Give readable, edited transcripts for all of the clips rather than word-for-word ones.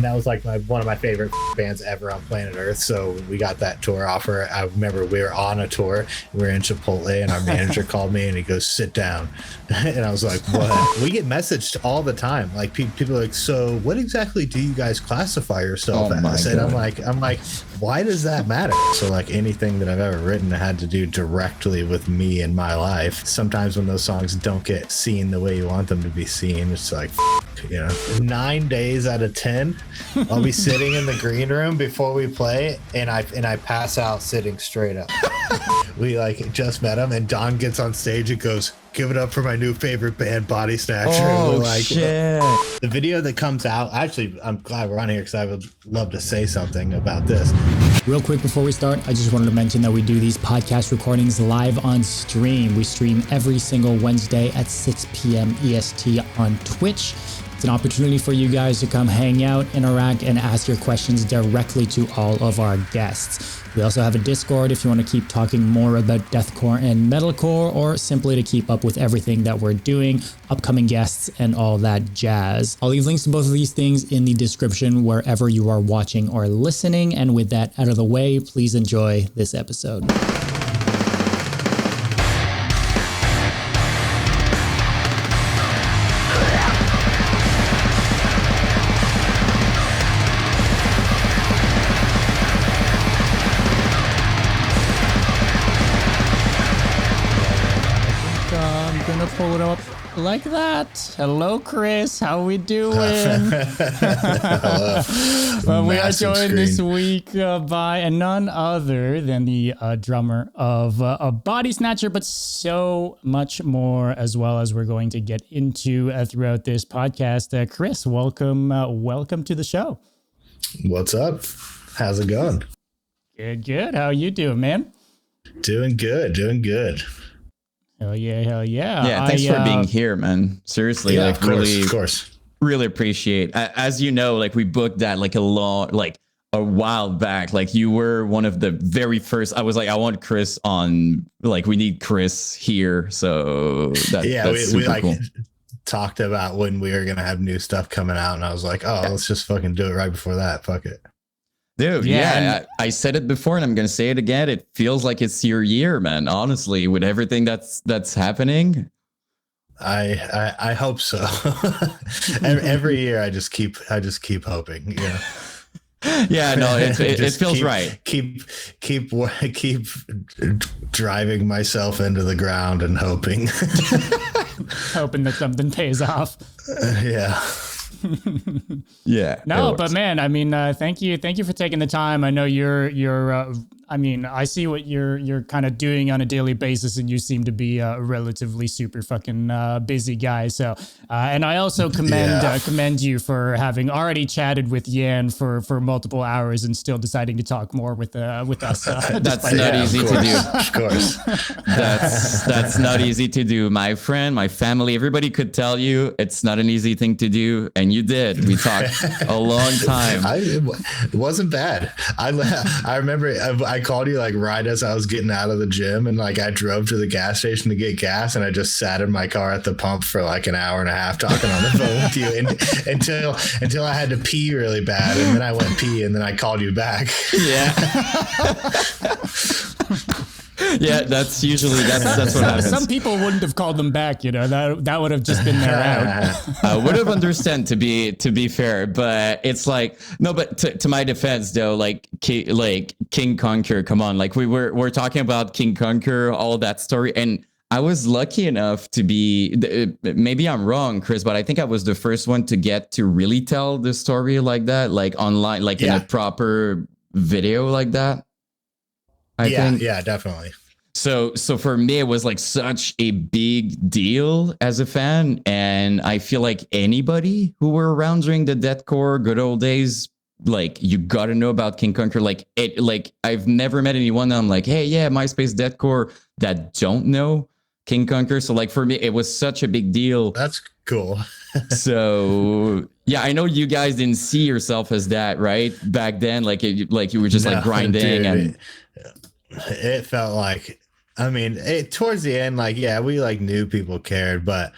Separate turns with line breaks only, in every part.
That was like one of my favorite bands ever on planet Earth. So we got that tour offer. I remember we were on a tour. We were in Chipotle, and our manager called me and he goes, "Sit down." And I was like, "What?" We get messaged all the time. Like people are like, "So what exactly do you guys classify yourself as?" And I'm like, why does that matter? So like anything that I've ever written had to do directly with me and my life. Sometimes when those songs don't get seen the way you want them to be seen, it's like, you know, 9 days out of 10, I'll be sitting in the green room before we play, and I pass out sitting straight up. We like just met him, and Don gets on stage and goes, "Give it up for my new favorite band, Bodysnatcher."
Oh,
and we're like,
shit.
The video that comes out, actually, I'm glad we're on here because I would love to say something about this.
Real quick before we start, I just wanted to mention that we do these podcast recordings live on stream. We stream every single Wednesday at 6 p.m. EST on Twitch. It's an opportunity for you guys to come hang out, interact, and ask your questions directly to all of our guests. We also have a Discord if you want to keep talking more about deathcore and metalcore, or simply to keep up with everything that we're doing, upcoming guests, and all that jazz. I'll leave links to both of these things in the description wherever you are watching or listening. And with that out of the way, please enjoy this episode. Pull it up like that. Hello, Chris. How we doing? Well, we are joined this week by none other than the drummer of Bodysnatcher, but so much more as well, as we're going to get into throughout this podcast. Chris, welcome to the show.
What's up? How's it going?
Good. How you doing, man?
Doing good.
Hell yeah.
Yeah, thanks for being here, man. Seriously,
yeah,
like
of course.
Really appreciate. As you know, like we booked that like a while back. Like you were one of the very first. I was like, I want Chris on. Like we need Chris here. So that's
we
super cool.
Talked about when we were gonna have new stuff coming out, and I was like, oh, let's just fucking do it right before that. Fuck it.
Dude, I said it before and I'm going to say it again. It feels like it's your year, man. Honestly, with everything that's happening.
I hope so. Every year I just keep hoping, you know.
Yeah, no, it feels right.
Keep driving myself into the ground and hoping
that something pays off.
Yeah.
Yeah.
No, but man, I mean, thank you for taking the time. I know you're I mean, I see what you're kind of doing on a daily basis, and you seem to be a relatively super fucking busy guy. So, and I also commend you for having already chatted with Yan for multiple hours and still deciding to talk more with us.
That's not easy to do.
Of course.
That's not easy to do. My friend, my family, everybody could tell you it's not an easy thing to do, and you did. We talked a long time.
It wasn't bad. I remember I called you like right as I was getting out of the gym, and like I drove to the gas station to get gas, and I just sat in my car at the pump for like an hour and a half talking on the phone with you until I had to pee really bad, and then I went pee, and then I called you back.
Yeah. Yeah, that's what happens.
Some people wouldn't have called them back, you know. That would have just been their out.
I would have understood to be fair, but it's like no. But to my defense, though, like King Conquer, come on, like we're talking about King Conquer, all that story, and I was lucky enough to be. Maybe I'm wrong, Chris, but I think I was the first one to get to really tell the story like that, like online, like in a proper video like that. I think.
Yeah, definitely.
So for me, it was like such a big deal as a fan. And I feel like anybody who were around during the deathcore good old days, like you got to know about King Conquer. Like I've never met anyone that I'm like, hey, yeah, MySpace deathcore that don't know King Conquer. So like for me, it was such a big deal.
That's cool.
So yeah, I know you guys didn't see yourself as that, right? Back then, like you were just like grinding, and
it felt like, I mean, towards the end, like, yeah, we like knew people cared, but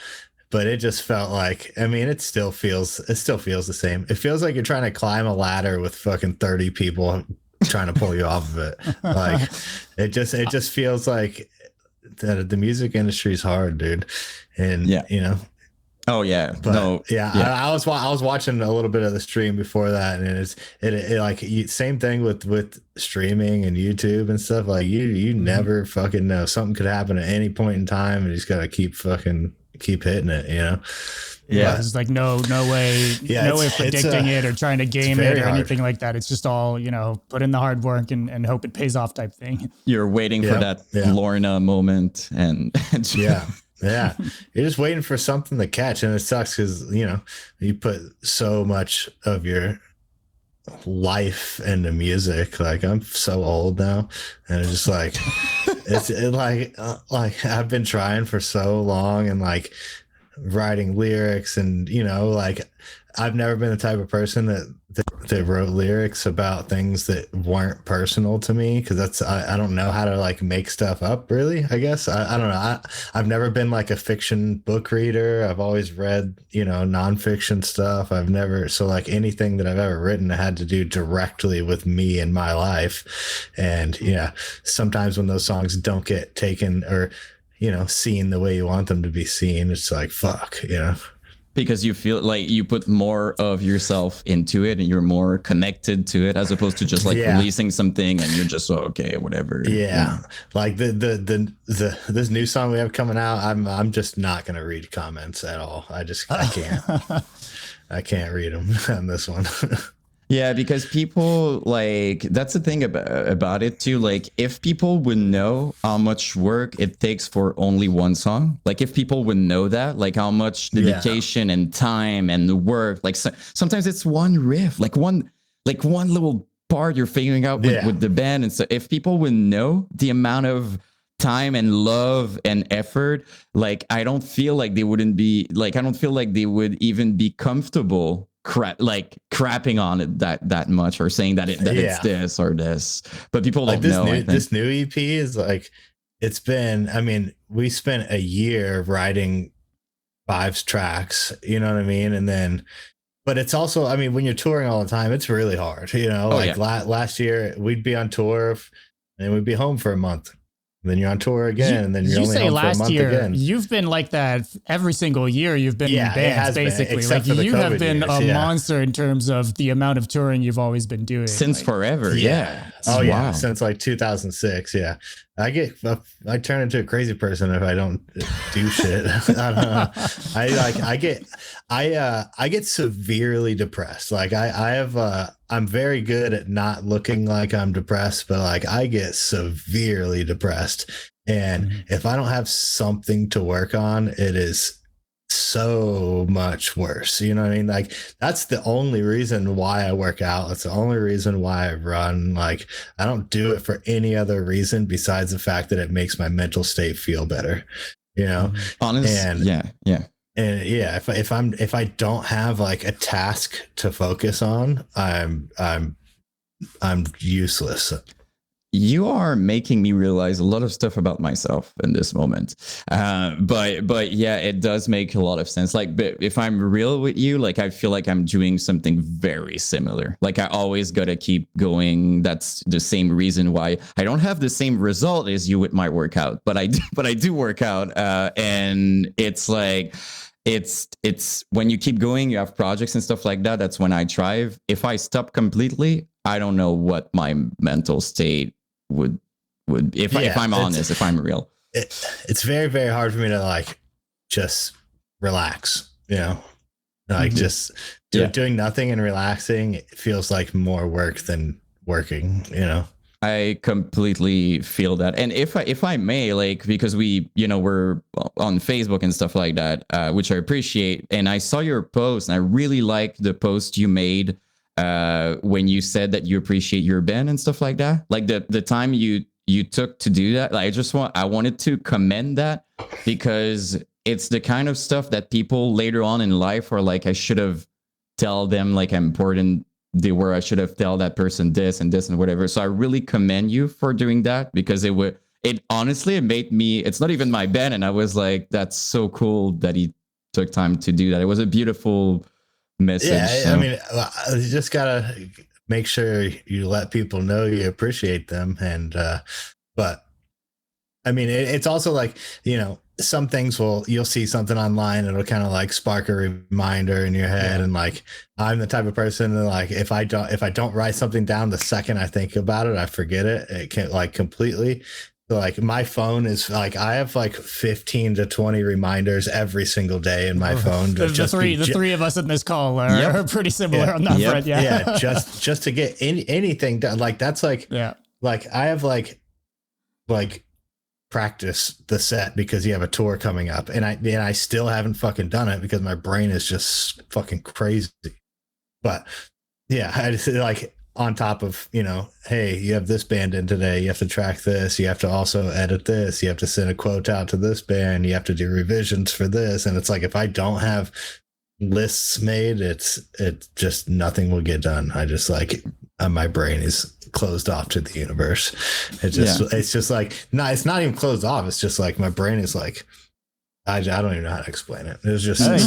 but it just felt like, I mean, it still feels the same. It feels like you're trying to climb a ladder with fucking 30 people trying to pull you off of it. Like it just feels like the music industry is hard, dude. And you know,
oh yeah,
but
no,
I was watching a little bit of the stream before that, and it like same thing with streaming and YouTube and stuff. Like you never fucking know, something could happen at any point in time, and you just gotta keep hitting it, you know.
Yeah, there's like no way predicting it or trying to game it or anything like that. It's just all, you know, put in the hard work and hope it pays off type thing.
You're waiting for that Lorna moment, and
yeah, you're just waiting for something to catch, and it sucks because, you know, you put so much of your life into music. Like I'm so old now, and it's just like like I've been trying for so long, and like writing lyrics, and you know, like I've never been the type of person that wrote lyrics about things that weren't personal to me, because that's I don't know how to like make stuff up, really. I guess I don't know. I've never been like a fiction book reader. I've always read, you know, nonfiction stuff. I've never, so like anything that I've ever written had to do directly with me and my life. And yeah, sometimes when those songs don't get taken or, you know, seen the way you want them to be seen, it's like, fuck, you know.
Because you feel like you put more of yourself into it and you're more connected to it, as opposed to just like releasing something and you're just okay, whatever.
Yeah. Like this new song we have coming out, I'm just not gonna read comments at all. I can't. I can't read them on this one.
Yeah, because people, like, that's the thing about it too. Like, if people would know how much work it takes for only one song, like if people would know that, like how much dedication and time and the work, like sometimes it's one riff, like one little part you're figuring out with the band. And so if people would know the amount of time and love and effort, like I don't feel like they would even be comfortable crapping on it that much, or saying that it's this or this. But people don't know.
This new EP is like, it's been, I mean, we spent a year writing 5 tracks, you know what I mean? And then, but it's also, I mean, when you're touring all the time, it's really hard, you know. Last year we'd be on tour and then we'd be home for a month. Then you're on tour again, and then you're only home for a month again.
You've been like that every single year. You've been in bands, basically. Like you have been a monster in terms of the amount of touring you've always been doing
since forever. Yeah.
Wow. Since like 2006. Yeah, I turn into a crazy person if I don't do shit. I don't know. I get severely depressed. Like I'm very good at not looking like I'm depressed, but like I get severely depressed. And if I don't have something to work on, it is so much worse. You know what I mean? Like that's the only reason why I work out. That's the only reason why I run. Like I don't do it for any other reason besides the fact that it makes my mental state feel better, you know?
Honestly,
And yeah, if I don't have like a task to focus on, I'm useless.
You are making me realize a lot of stuff about myself in this moment. But yeah, it does make a lot of sense. Like, but if I'm real with you, like I feel like I'm doing something very similar. Like I always gotta keep going. That's the same reason why I don't have the same result as you with my workout, but I do work out. And it's like, it's when you keep going, you have projects and stuff like that. That's when I thrive. If I stop completely, I don't know what my mental state would if I'm honest, if I'm real.
It's very, very hard for me to like just relax, you know, like just doing nothing and relaxing. It feels like more work than working, you know.
I completely feel that. And if I may, like, because we, you know, we're on Facebook and stuff like that, which I appreciate. And I saw your post and I really liked the post you made when you said that you appreciate your band and stuff like that. Like the time you took to do that. Like I wanted to commend that, because it's the kind of stuff that people later on in life are like, I should have tell them like how important they were. I should have tell that person this and this and whatever. So I really commend you for doing that, because it honestly, it made me, it's not even my band. And I was like, that's so cool that he took time to do that. It was a beautiful message.
Yeah,
so.
I mean, you just gotta make sure you let people know you appreciate them, and but I mean, it's also like, you know, some things you'll see something online, it'll kind of like spark a reminder in your head. And like, I'm the type of person that like, if I don't write something down, the second I think about it, I forget it. It can't like completely. So like my phone is like, I have like 15 to 20 reminders every single day in my phone.
The three of us in this call are pretty similar on that front.
Yeah. Just to get anything done. Like that's like, like I have like practice the set because you have a tour coming up, and I still haven't fucking done it because my brain is just fucking crazy. But yeah, I just like on top of, you know, hey, you have this band in today, you have to track this, you have to also edit this, you have to send a quote out to this band, you have to do revisions for this, and it's like if I don't have lists made, it's just nothing will get done. I just like my brain is closed off to the universe. It's just like, no, it's not even closed off. It's just like my brain is like, I don't even know how to explain it. There's just
I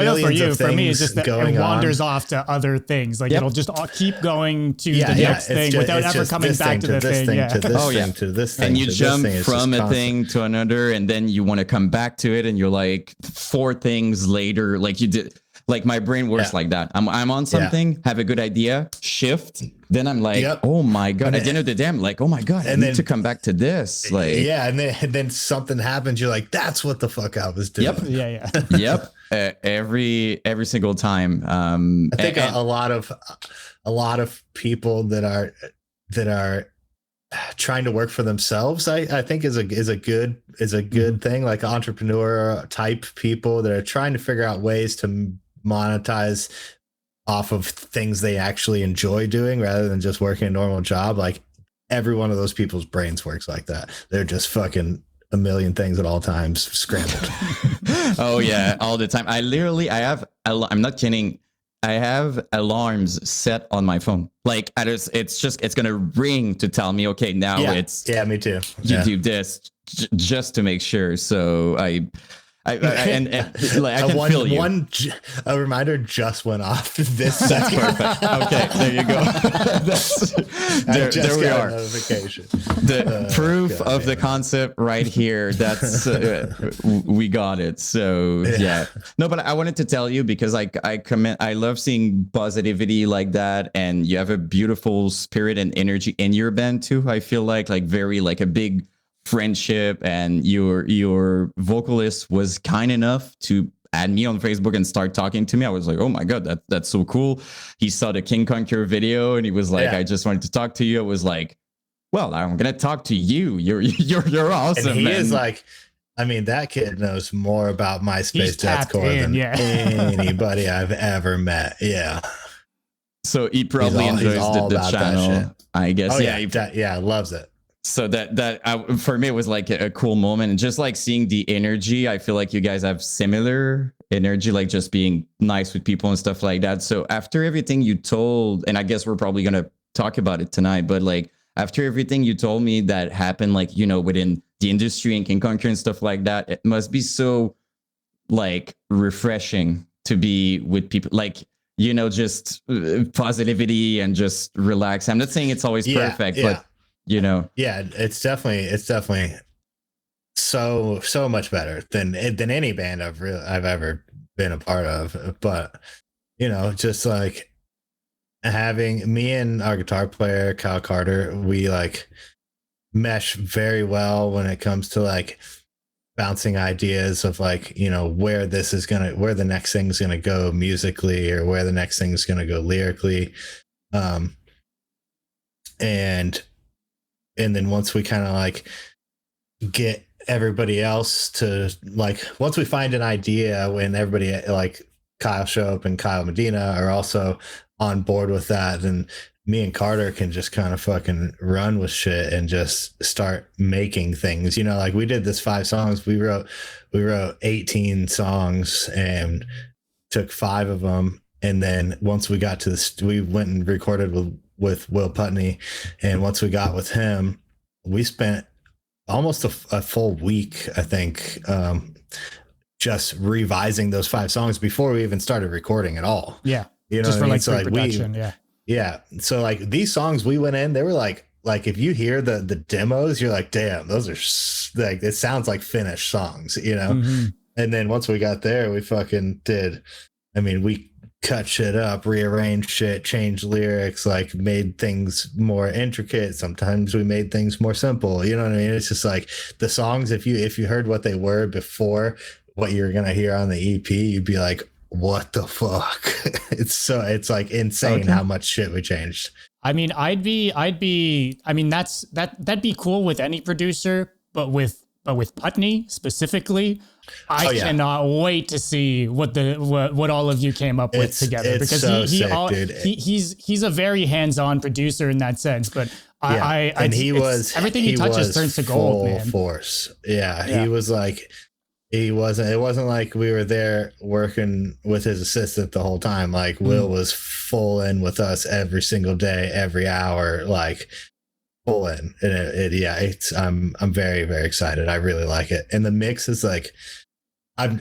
know for you, for me, it's just that it wanders
on.
Off to other things. Like it'll just keep going to the next thing without ever coming back to the thing.
To this thing.
And you jump from a thing to another, and then you want to come back to it, and you're like 4 things later, like you did. Like my brain works like that. I'm on something, have a good idea, shift. Then I'm like, oh my God, at the end of the day, I'm like, oh my God, I need to come back to this. Like,
and then something happens. You're like, that's what the fuck I was doing.
Yep. Every single time.
I think a lot of people that are trying to work for themselves, I think is a good thing. Like entrepreneur type people that are trying to figure out ways to monetize off of things they actually enjoy doing rather than just working a normal job. Like every one of those people's brains works like that. They're just fucking a million things at all times scrambled.
Oh yeah, all the time. I'm not kidding, I have alarms set on my phone. Like it's gonna ring to tell me, okay, now it's
me too.
You do this just to make sure. So I and like I can feel you.
A reminder just went off this second.
Perfect. Okay, there you go. There we are.
Notification.
The proof of the concept right here. That's we got it. So yeah. No, but I wanted to tell you because I love seeing positivity like that, and you have a beautiful spirit and energy in your band too. I feel like very like a big friendship, and your vocalist was kind enough to add me on Facebook and start talking to me. I was like, oh my God, that's so cool. He saw the King Conquer video and he was like, I just wanted to talk to you. I was like, well, I'm gonna talk to you. You're awesome.
And he is like, I mean, that kid knows more about MySpace deathcore than anybody I've ever met. Yeah.
So he probably enjoys the channel, I guess.
Oh, loves it.
So that for me, it was like a cool moment, and just like seeing the energy. I feel like you guys have similar energy, like just being nice with people and stuff like that. So after everything you told, and I guess we're probably going to talk about it tonight, but like after everything you told me that happened, like, you know, within the industry and King Conquer and stuff like that, it must be so like refreshing to be with people, like, you know, just positivity and just relax. I'm not saying it's always perfect, but you know,
it's definitely so much better than any band I've ever been a part of. But you know, just like having me and our guitar player Kyle Carter, we like mesh very well when it comes to like bouncing ideas of like, you know, where the next thing's gonna go musically, or where the next thing's gonna go lyrically, and then once we kind of like get everybody else to like, once we find an idea, when everybody like Kyle Shope and Kyle Medina are also on board with that, then me and Carter can just kind of fucking run with shit and just start making things. You know, like we did this 5 songs. We wrote 18 songs and took 5 of them. And then once we got to this, we went and recorded with Will Putney. And once we got with him, we spent almost a full week, I think, just revising those 5 songs before we even started recording at all.
Yeah.
You know
just
what I
for
mean?
like
So like
pre-production. Yeah.
yeah. So like these songs we went in, they were like if you hear the demos, you're like, damn, those are like, it sounds like finished songs, you know?
Mm-hmm.
And then once we got there, we fucking did. I mean, we cut shit up, rearranged shit, changed lyrics, like made things more intricate. Sometimes we made things more simple. You know what I mean? It's just like the songs, if you heard what they were before what you're gonna hear on the EP, you'd be like, what the fuck? It's like insane how much shit we changed.
I mean, that'd be cool with any producer, but with Putney specifically, I cannot wait to see what all of you came up with together, because
so sick,
he's a very hands-on producer in that sense, but everything he touches turns to gold, man.
Force. Yeah, he was like, it wasn't like we were there working with his assistant the whole time. Like Will was full in with us every single day, every hour, like full in. And I'm very, very excited. I really like it. And the mix is like, I'm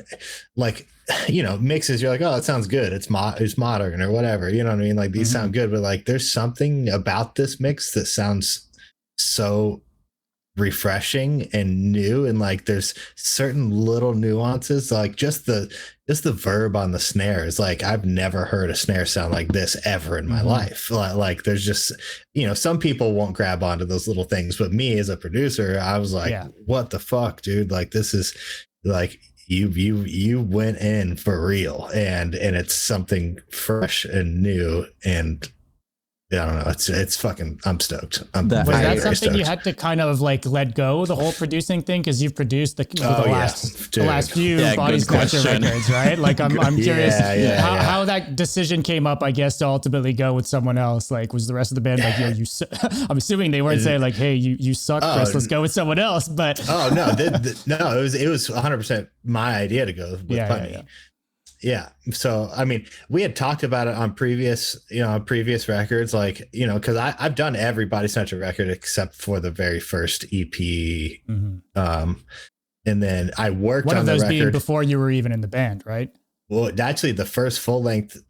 like, you know, mixes, you're like, oh, it sounds good. It's modern or whatever. You know what I mean? Like these sound good, but like there's something about this mix that sounds so refreshing and new, and like there's certain little nuances, like just the verb on the snare is like, I've never heard a snare sound like this ever in my life. Like there's just, you know, some people won't grab onto those little things, but me as a producer, I was like, what the fuck, dude? Like this is like you went in for real, and it's something fresh and new, and I don't know. It's fucking. I'm stoked. Was
that something you had to kind of like let go, the whole producing thing, because you've produced the last few Bodysnatcher records, right? Like I'm curious how that decision came up, I guess, to ultimately go with someone else. Like, was the rest of the band like, yo, you? I'm assuming they weren't saying like, hey, you suck, Chris. Let's go with someone else. But
no, no, it was 100% my idea to go with Putney. Yeah. So, I mean, we had talked about it on previous records, like, you know, because I've done every Bodysnatcher record except for the very first EP. And then I worked on the record. One of those being
before you were even in the band, right?
Well, actually, the first full length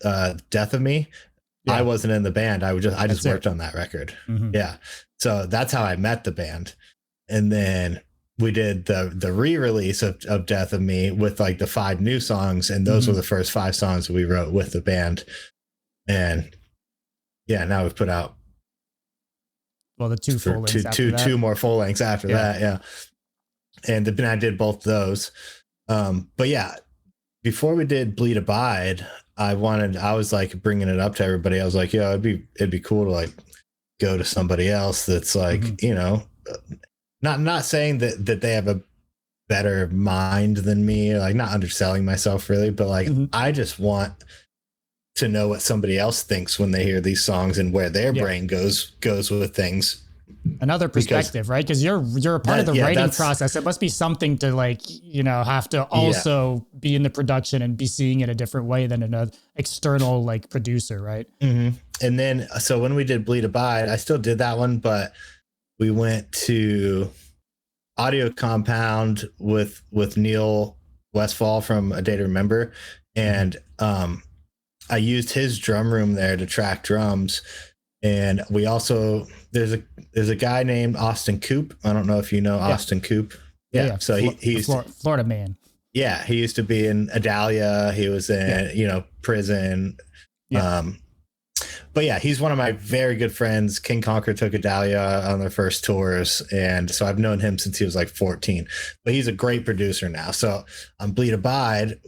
Death of Me, I wasn't in the band. I just worked on that record. Yeah. So that's how I met the band. And then we did the re-release of Death of Me with like the 5 new songs, and those were the first 5 songs we wrote with the band. And now we've put out
the 2 full lengths
two more full lengths after that. And then I did both those. But yeah, before we did Bleed Abide, I was like bringing it up to everybody. I was like, yo, it'd be cool to like go to somebody else that's like, you know, not saying that they have a better mind than me, like not underselling myself really, but like I just want to know what somebody else thinks when they hear these songs and where their brain goes with things.
Another perspective, right? Because you're a part of the writing process. It must be something to like, you know, have to also be in the production and be seeing it a different way than an external like producer, right? And
then so when we did Bleed Abide, I still did that one, but we went to Audio Compound with Neil Westfall from A Day to Remember, and I used his drum room there to track drums. And we also there's a guy named Austin Coop. I don't know if you know Austin Coop. Yeah. So he's
Florida man.
Yeah, he used to be in Adalia. He was in Prison. But yeah, he's one of my very good friends. King Conquer took Adalia on their first tours, and so I've known him since he was like 14. But he's a great producer now. So on Bleed Abide,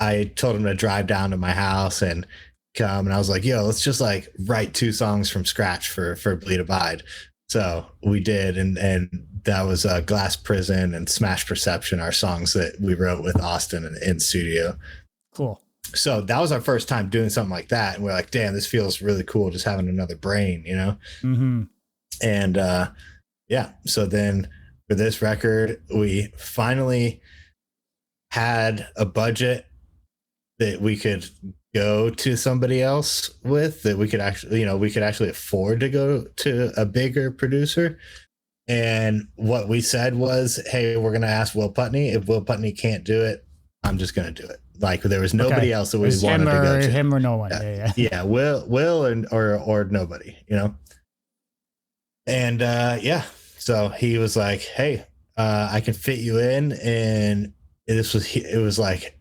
I told him to drive down to my house and come, and I was like, yo, let's just like write 2 songs from scratch for Bleed Abide. So we did, and that was Glass Prison and Smash Perception, our songs that we wrote with Austin in studio. Cool. So that was our first time doing something like that. And we're like, damn, this feels really cool. Just having another brain, you know? And so then for this record, we finally had a budget that we could go to somebody else with, that we could actually afford to go to a bigger producer. And what we said was, hey, we're going to ask Will Putney. If Will Putney can't do it I'm just gonna do it. Like there was nobody else that we wanted to go to.
Him or no one.
Yeah. Will and or nobody, you know. And so he was like, hey, I can fit you in, and it was like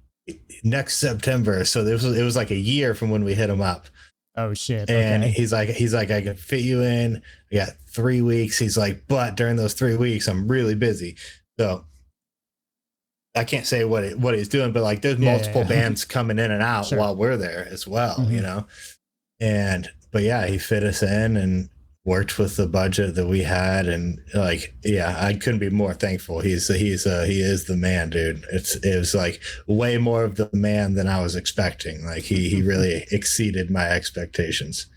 next September. So it was like a year from when we hit him up.
Oh shit.
And
okay.
he's like, I can fit you in. We got 3 weeks. He's like, but during those 3 weeks, I'm really busy. So I can't say what he's doing, but like there's multiple bands coming in and out while we're there as well, you know? But yeah, he fit us in and worked with the budget that we had. And like, yeah, I couldn't be more thankful. He is the man, dude. It was like way more of the man than I was expecting. Like he really exceeded my expectations.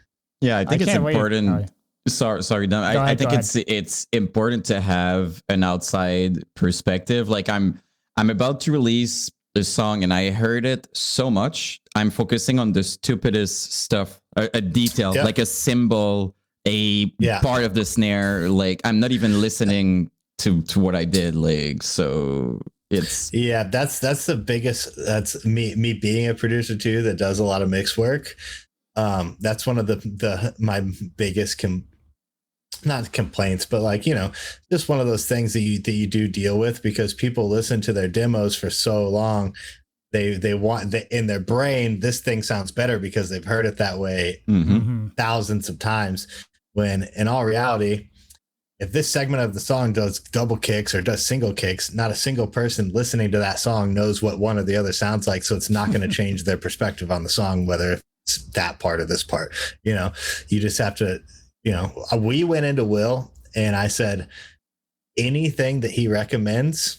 Yeah. I think it's important. Sorry, no, I think it's important to have an outside perspective. Like I'm about to release a song and I heard it so much. I'm focusing on the stupidest stuff, a detail, like a cymbal, a part of the snare. Like I'm not even listening to what I did. Like, so it's. Yeah,
that's the biggest, that's me being a producer too, that does a lot of mix work. That's one of my biggest not complaints, but like, you know, just one of those things that you do deal with, because people listen to their demos for so long. They want in their brain, this thing sounds better because they've heard it that way thousands of times. When in all reality, if this segment of the song does double kicks or does single kicks, not a single person listening to that song knows what one or the other sounds like. So it's not going to change their perspective on the song, whether it's that part or this part. You know, you just have to. You know, we went into Will and I said, anything that he recommends,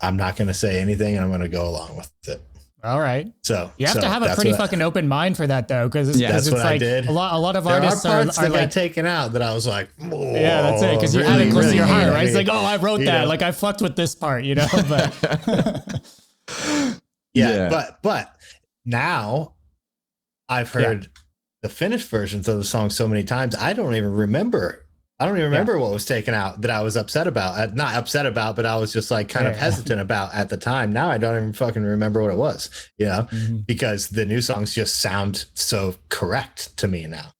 I'm not going to say anything and I'm going to go along with it.
All right.
So
you have to have a pretty fucking open mind for that, though, because it's
what
like
I did.
a lot of
there
artists
are parts that
like
got taken out that I was like,
yeah, that's it, because you had it close to your heart, right? It's like, oh, I wrote that, know? Like I fucked with this part, you know. But
but now I've heard the finished versions of the song so many times, I don't even remember what was taken out that I was upset about. Not upset about, but I was just like kind of hesitant about at the time. Now I don't even fucking remember what it was, you know, because the new songs just sound so correct to me now.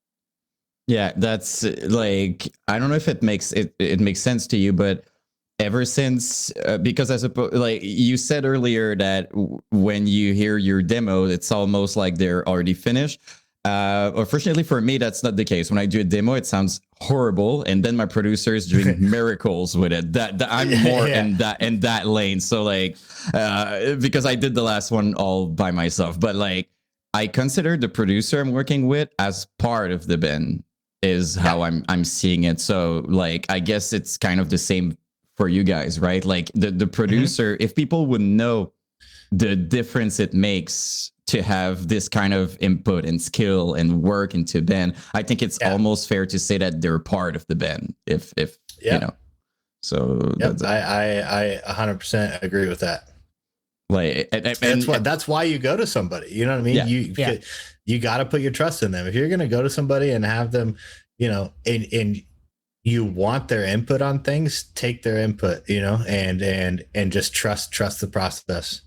Yeah, that's like, I don't know if it makes sense to you, but ever since, because I suppose, like you said earlier, that when you hear your demo, it's almost like they're already finished. Unfortunately for me, that's not the case. When I do a demo, it sounds horrible, and then my producer is doing miracles with it. That I'm more in that lane. So like, because I did the last one all by myself, but like I consider the producer I'm working with as part of the band, is how I'm seeing it. So like, I guess it's kind of the same for you guys, right? Like the producer, if people would know the difference it makes to have this kind of input and skill and work into band, I think it's almost fair to say that they're part of the band. If you know, so
I 100% agree with that.
Like,
that's why you go to somebody. You know what I mean? You got to put your trust in them. If you're going to go to somebody and have them, you know, and you want their input on things, take their input, you know, and just trust the process.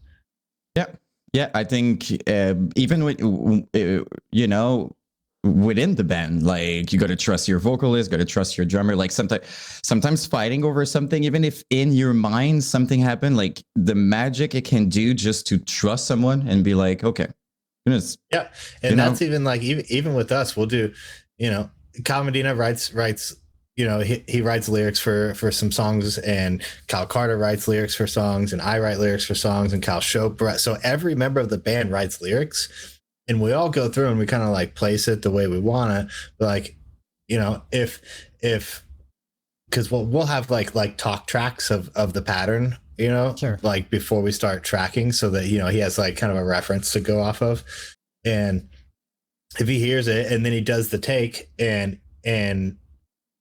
Yeah, I think even with, you know, within the band, like you got to trust your vocalist, got to trust your drummer. Like sometimes fighting over something, even if in your mind something happened, like the magic it can do just to trust someone and be like, okay.
And that's even like, even with us, we'll do, you know, Kyle Medina writes, you know, he writes lyrics for some songs, and Kyle Carter writes lyrics for songs, and I write lyrics for songs, and Kyle Shope. So every member of the band writes lyrics, and we all go through and we kind of like place it the way we want to. But like, you know, if because we'll have like talk tracks of the pattern, you know, like before we start tracking, so that, you know, he has like kind of a reference to go off of. And if he hears it and then he does the take and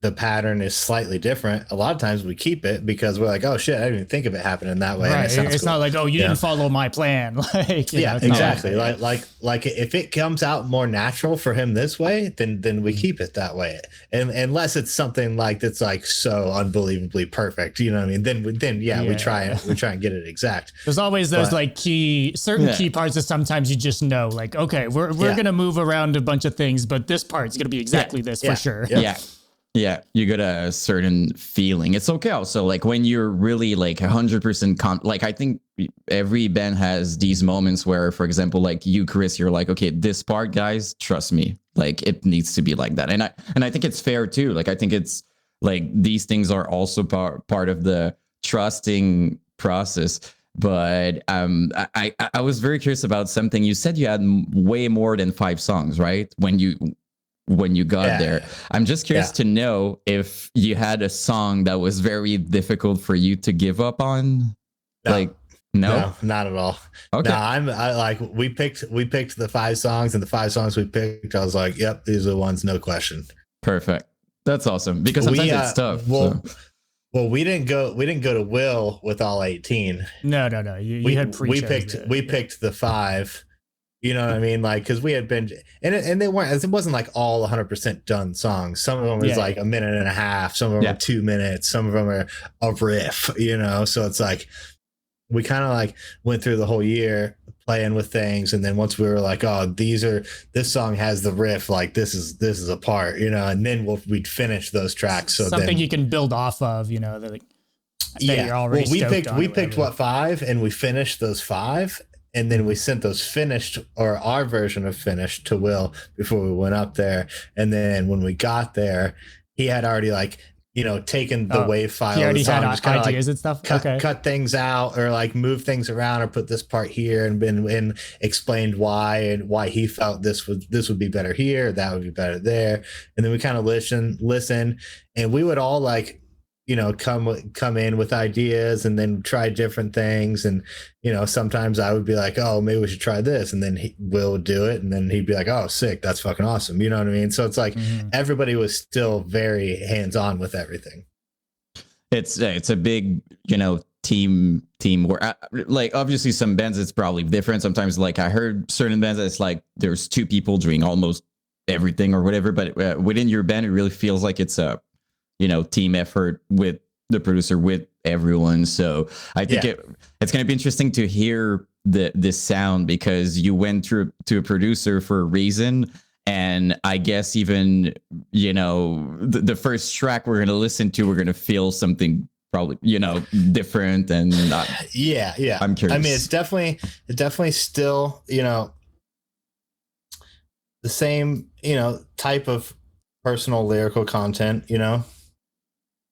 the pattern is slightly different, a lot of times we keep it because we're like, oh shit, I didn't even think of it happening that way.
Right.
And
It's
cool.
not like, oh, you didn't follow my plan. Like,
yeah,
it's
exactly.
Like,
Like if it comes out more natural for him this way, then we keep it that way. And unless it's something like that's like so unbelievably perfect, you know what I mean? Then we try and get it exact.
There's always those like certain key parts that sometimes you just know, like, okay, we're gonna move around a bunch of things, but this part's gonna be exactly this for sure.
Yeah, you get a certain feeling. It's okay also, like when you're really like 100% like I think every band has these moments where, for example, like you, Chris, you're like, okay, this part, guys, trust me, like it needs to be like that. And I think it's fair too. Like I think it's like these things are also part of the trusting process. But I was very curious about something. You said you had way more than 5 songs, right? When you got there. I'm just curious to know if you had a song that was very difficult for you to give up on.
No.
Like, no,
not at all.
Okay.
No, I like, we picked the 5 songs, and the 5 songs we picked, I was like, yep, these are the ones, no question.
Perfect. That's awesome, because sometimes it's tough.
Well, we didn't go to Will with all 18.
No. You had
we picked the 5. You know what I mean? Like, because we had been, and they weren't, it wasn't like all 100% done songs. Some of them was like a minute and a half. Some of them are 2 minutes. Some of them are a riff, you know? So it's like, we kind of like went through the whole year playing with things. And then once we were like, oh, this song has the riff, like this is a part, you know, and then we'd finish those tracks. So
something
then,
you can build off of, you know, that you're already
we picked what 5, and we finished those 5. And then we sent those finished, or our version of finished, to Will before we went up there. And then when we got there, he had already like, you know, taken the wave file.
He already had
like
ideas and stuff.
Cut things out, or like move things around, or put this part here, and explained why, and why he felt this would be better here, that would be better there. And then we kind of listen, and we would all like, you know, come in with ideas, and then try different things. And, you know, sometimes I would be like, oh, maybe we should try this. And then Will would do it. And then he'd be like, oh, sick. That's fucking awesome. You know what I mean? So it's like everybody was still very hands-on with everything.
It's a big, you know, team where like obviously some bands it's probably different. Sometimes like I heard certain bands it's like there's 2 people doing almost everything or whatever. But within your band, it really feels like it's a, you know, team effort with the producer, with everyone. So I think it's going to be interesting to hear this sound, because you went through to a producer for a reason. And I guess even, you know, the first track we're going to listen to, we're going to feel something probably, you know, different. And I'm curious.
I mean, it's definitely still, you know, the same, you know, type of personal lyrical content, you know.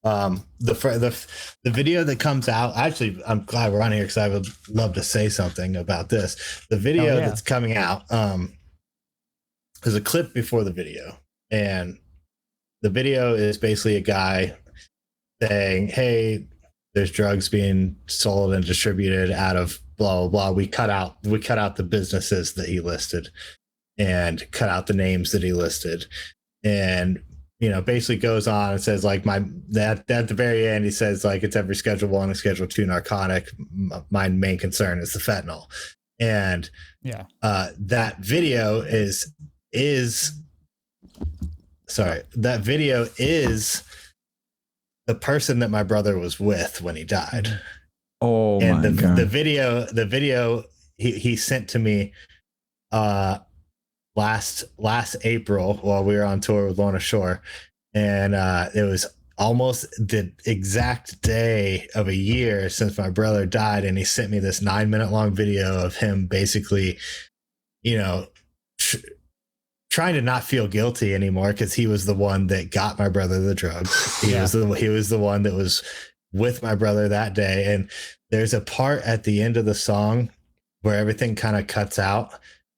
The video that comes out, actually, I'm glad we're on here because I would love to say something about this. The video that's coming out, there's a clip before the video, and the video is basically a guy saying, hey, there's drugs being sold and distributed out of blah blah blah. We cut out the businesses that he listed, and cut out the names that he listed, and, you know, basically goes on and says like at the very end, he says like, it's every Schedule 1 and Schedule 2 narcotic. My main concern is the fentanyl. And that video is the person that my brother was with when he died.
Oh,
and
my God.
The video he sent to me last April while we were on tour with Lorna Shore, and it was almost the exact day of a year since my brother died, and he sent me this 9-minute long video of him basically, you know, trying to not feel guilty anymore, because he was the one that got my brother the drugs. He was the one that was with my brother that day. And there's a part at the end of the song where everything kind of cuts out,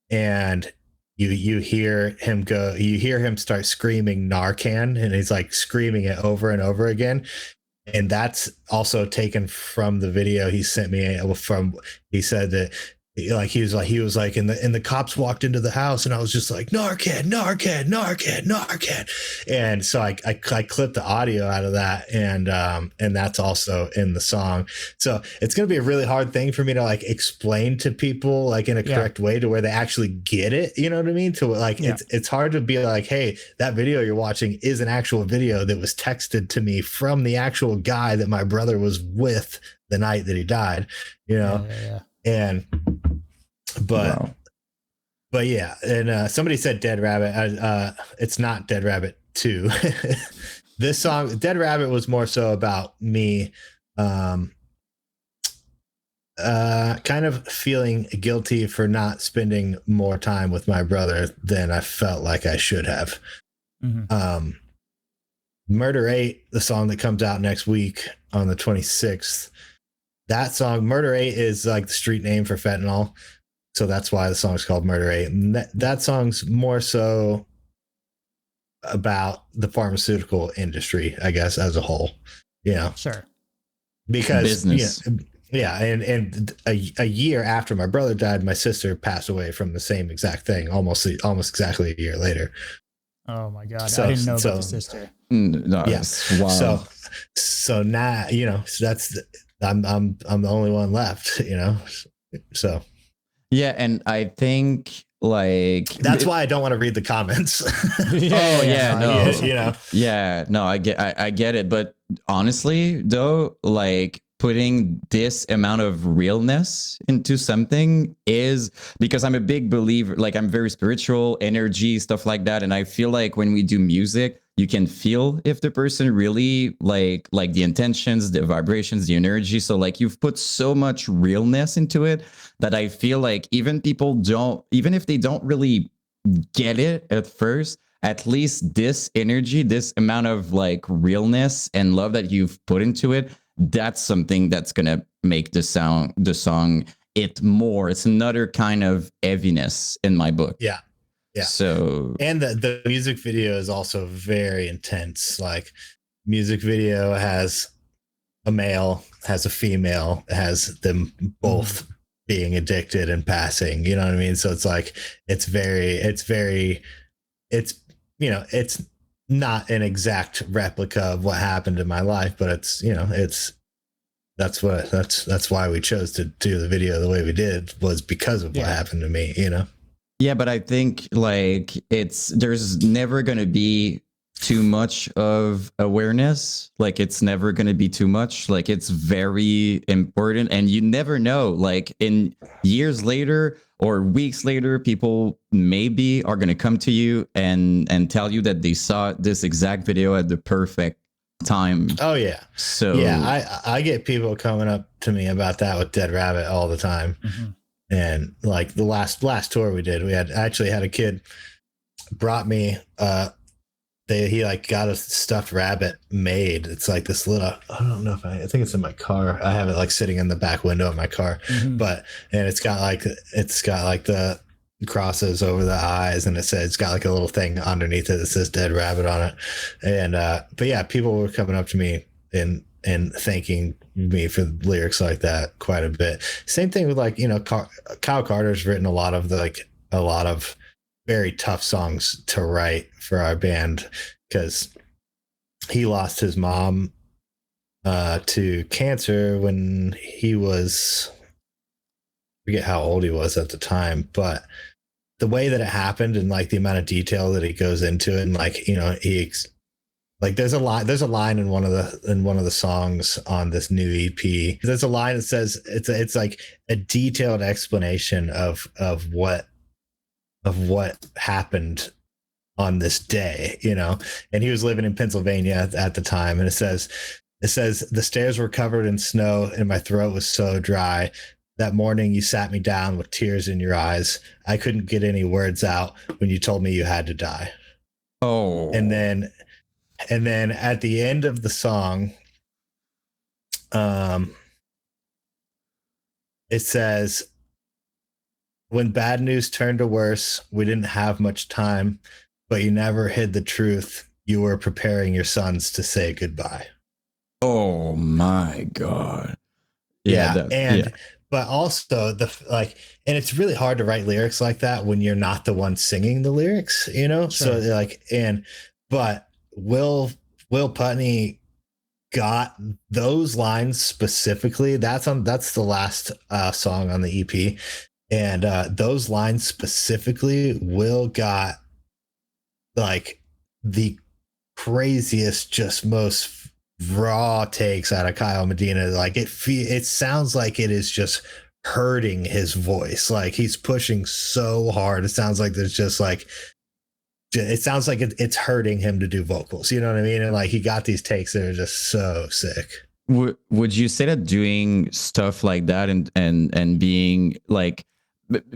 and you hear him start screaming Narcan, and he's like screaming it over and over again. And that's also taken from the video he sent me he said that like he was like, and the cops walked into the house, and I was just like, Narcan, Narcan, Narcan, Narcan. And so I clipped the audio out of that, and that's also in the song. So it's going to be a really hard thing for me to like explain to people like in a correct way to where they actually get it. You know what I mean? To like, it's hard to be like, hey, that video you're watching is an actual video that was texted to me from the actual guy that my brother was with the night that he died, you know? And, but yeah. And somebody said Dead Rabbit. It's not Dead Rabbit 2. This song, Dead Rabbit, was more so about me kind of feeling guilty for not spending more time with my brother than I felt like I should have. Murder 8, the song that comes out next week on the 26th, that song, Murder 8, is like the street name for fentanyl. So that's why the song's called Murder 8. And that song's more so about the pharmaceutical industry, I guess, as a whole. Yeah.
Sure.
Because business.
And a year after my brother died, my sister passed away from the same exact thing, almost exactly a year later.
Oh my God. I didn't know about the sister.
No, wow.
So now, you know, that's I'm the only one left, you know. So
yeah, and I think like
that's why I don't want to read the comments.
You know. Yeah, no, I get it, but honestly though, like putting this amount of realness into something is because I'm a big believer, like I'm very spiritual, energy, stuff like that. And I feel like when we do music, you can feel if the person really like the intentions, the vibrations, the energy. So like you've put so much realness into it that I feel like even if they don't really get it at first, at least this energy, this amount of like realness and love that you've put into it, that's something that's gonna make the song it more. It's another kind of heaviness in my book. Yeah. So,
and the music video is also very intense. Like, music video has a male, has a female, has them both being addicted and passing. You know what I mean? So it's like it's you know, it's not an exact replica of what happened in my life, but it's, you know, that's why we chose to do the video the way we did, was because of what happened to me, you know?
Yeah, but I think like there's never going to be too much of awareness. Like it's never going to be too much. Like it's very important, and you never know, like in years later or weeks later, people maybe are going to come to you and tell you that they saw this exact video at the perfect time.
Oh yeah.
So
yeah, I get people coming up to me about that with Dead Rabbit all the time. And like the last tour we did, I actually had a kid brought me he like got a stuffed rabbit made. It's like this little, I don't know if I think it's in my car. I have it like sitting in the back window of my car, and it's got like the crosses over the eyes, and it's got like a little thing underneath it that says Dead Rabbit on it. And but yeah, people were coming up to me and thanking me for lyrics like that quite a bit. Same thing with like, you know, Kyle Carter's written a lot of very tough songs to write for our band, because he lost his mom to cancer when he was, I forget how old he was at the time, but the way that it happened and like the amount of detail that he goes into it, and like, you know, like there's a line in one of the songs on this new EP. There's a line that says it's like a detailed explanation of what happened on this day, you know. And he was living in Pennsylvania at the time, and it says the stairs were covered in snow and my throat was so dry. That morning you sat me down with tears in your eyes. I couldn't get any words out when you told me you had to die.
Oh.
And then at the end of the song, it says, when bad news turned to worse, we didn't have much time, but you never hid the truth. You were preparing your sons to say goodbye.
Oh my God.
Yeah. but also and it's really hard to write lyrics like that when you're not the one singing the lyrics, you know?
Sure.
So but Will Putney got those lines specifically. That's the last song on the EP. And those lines specifically, Will got like the craziest, just most raw takes out of Kyle Medina. Like it sounds like it is just hurting his voice. Like he's pushing so hard. It sounds like there's just like, it sounds like it's hurting him to do vocals. You know what I mean? And like he got these takes that are just so sick.
Would you say that doing stuff like that and being like,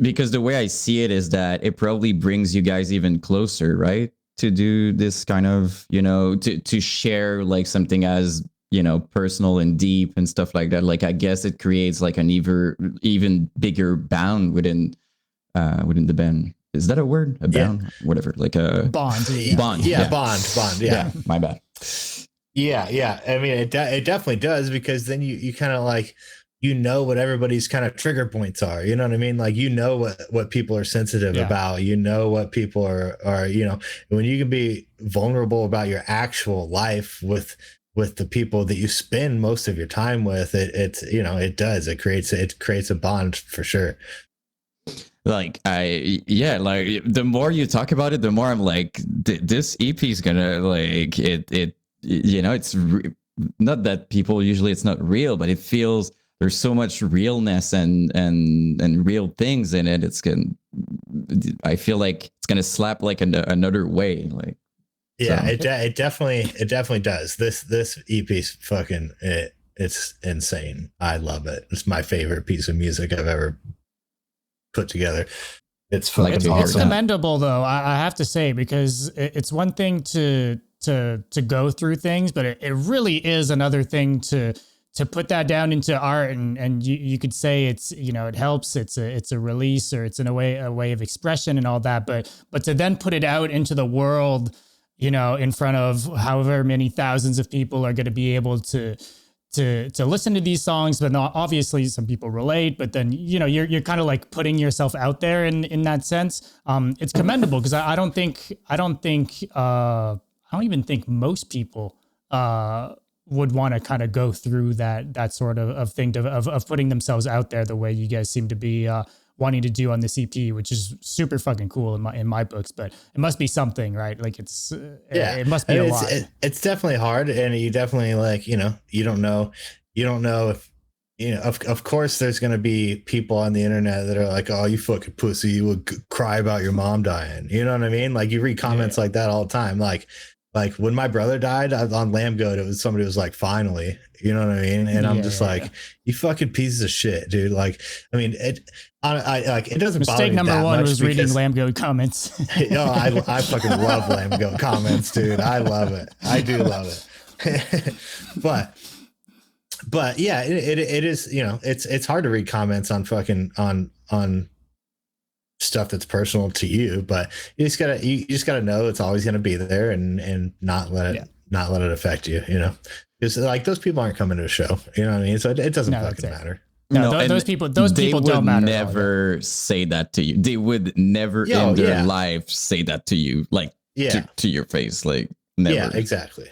because the way I see it is that it probably brings you guys even closer, right? To do this kind of, you know, to share like something as, you know, personal and deep and stuff like that. Like, I guess it creates like an even bigger bound within the band. Is that a word? A bound? Whatever. Like a
bond.
Bond.
Yeah. Bond. Yeah.
My bad.
Yeah. I mean, it definitely does, because then you kind of like, you know what everybody's kind of trigger points are. You know what I mean? Like, you know what people are sensitive about, you know what people are, you know, when you can be vulnerable about your actual life with the people that you spend most of your time with, it's, you know, it creates a bond for sure.
Like like the more you talk about it, the more I'm like, this EP is gonna like it, you know, it's not that people usually it's not real, but it feels there's so much realness and real things in it. I feel like it's gonna slap like another way. Like,
yeah, so. It definitely does. This EP's fucking it's insane. I love it. It's my favorite piece of music I've ever put together. It's fucking awesome.
It's commendable though, I have to say, because it's one thing to go through things, but it really is another thing to put that down into art, and you could say it's, you know, it helps, it's a release, or it's in a way of expression and all that, but to then put it out into the world, you know, in front of however many thousands of people are going to be able to listen to these songs, but not, obviously some people relate, but then, you know, you're kind of like putting yourself out there in that sense. It's commendable, because I don't even think most people would want to kind of go through that sort of thing of putting themselves out there the way you guys seem to be wanting to do on this EP, which is super fucking cool in my books. But it must be something, right? Like it must be a lot.
It's definitely hard, and you definitely, like, you know, you don't know if, you know, of course there's going to be people on the internet that are like, oh, you fucking pussy, you would cry about your mom dying. You know what I mean? Like, you read comments like that all the time. Like when my brother died on Lamb Goat, it was somebody was like, finally, you know what I mean? And I'm just like, you fucking pieces of shit, dude. Like, I mean, I like, it doesn't bother me.
Mistake number one was
reading
Lamb Goat comments.
I fucking love Lamb Goat comments, dude. I love it. I do love it. but yeah, it is, you know, it's hard to read comments on fucking on stuff that's personal to you, but you just gotta know it's always going to be there, and not let it affect you, you know, because like those people aren't coming to a show, you know what I mean? So it doesn't fucking matter.
No, those people don't matter. They would
never say that to you. They would never in their life say that to you, like to your face, like never.
Yeah, exactly.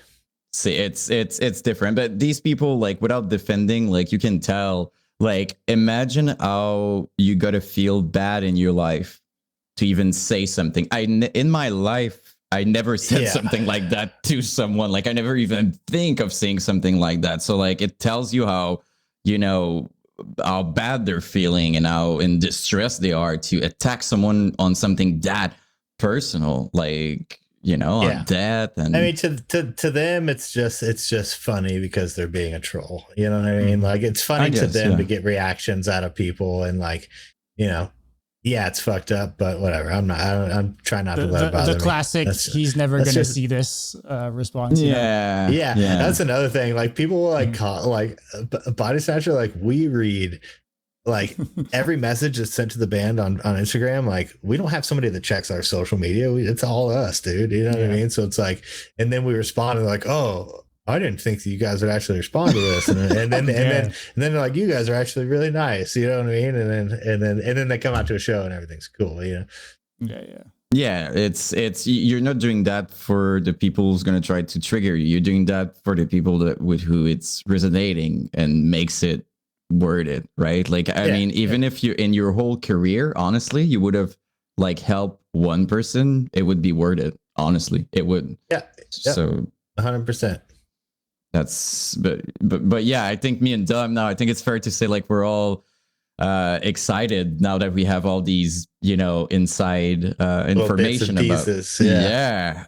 See, it's different, but these people, like, without defending, like, you can tell. Like, imagine how you got to feel bad in your life to even say something. In my life, I never said something like that to someone. Like, I never even think of saying something like that. So, like, it tells you how, you know, how bad they're feeling and how in distress they are to attack someone on something that personal. Like, you know, on death. And
I mean, to them, it's just funny because they're being a troll. You know what I mean? Like, it's funny to them to get reactions out of people, and like, you know, it's fucked up, but whatever. I'm trying not to let it bother me.
The classic, he's never going to see this response.
Yeah. That's another thing. Like, people will like call, like, Bodysnatcher, like, we read like every message that's sent to the band on Instagram. Like, we don't have somebody that checks our social media. It's all us, dude. You know what I mean? So it's like, and then we respond and like, oh, I didn't think that you guys would actually respond to this, and then they're like, you guys are actually really nice, you know what I mean? And then they come out to a show and everything's cool, you know?
Yeah, it's you're not doing that for the people who's gonna try to trigger you. You're doing that for the people that with who it's resonating and makes it worth it, right? Like, I mean, even if you in your whole career, honestly, you would have like helped one person, it would be worth it. Honestly, it would.
Yeah.
So
100%.
That's but yeah, I think me and Dom now, I think it's fair to say like we're all excited now that we have all these, you know, inside information about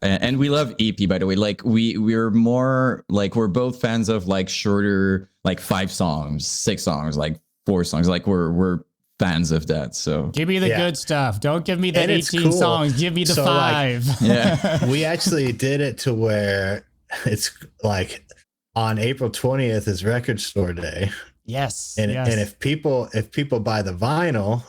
and we love EP, by the way. Like we're more like, we're both fans of like shorter, like 5 songs, 6 songs, like 4 songs. Like we're fans of that. So
give me the good stuff. Don't give me the 18 songs. Give me the 5.
Like,
we actually did it to where it's like on April 20th is Record Store Day.
Yes.
And if people buy the vinyl,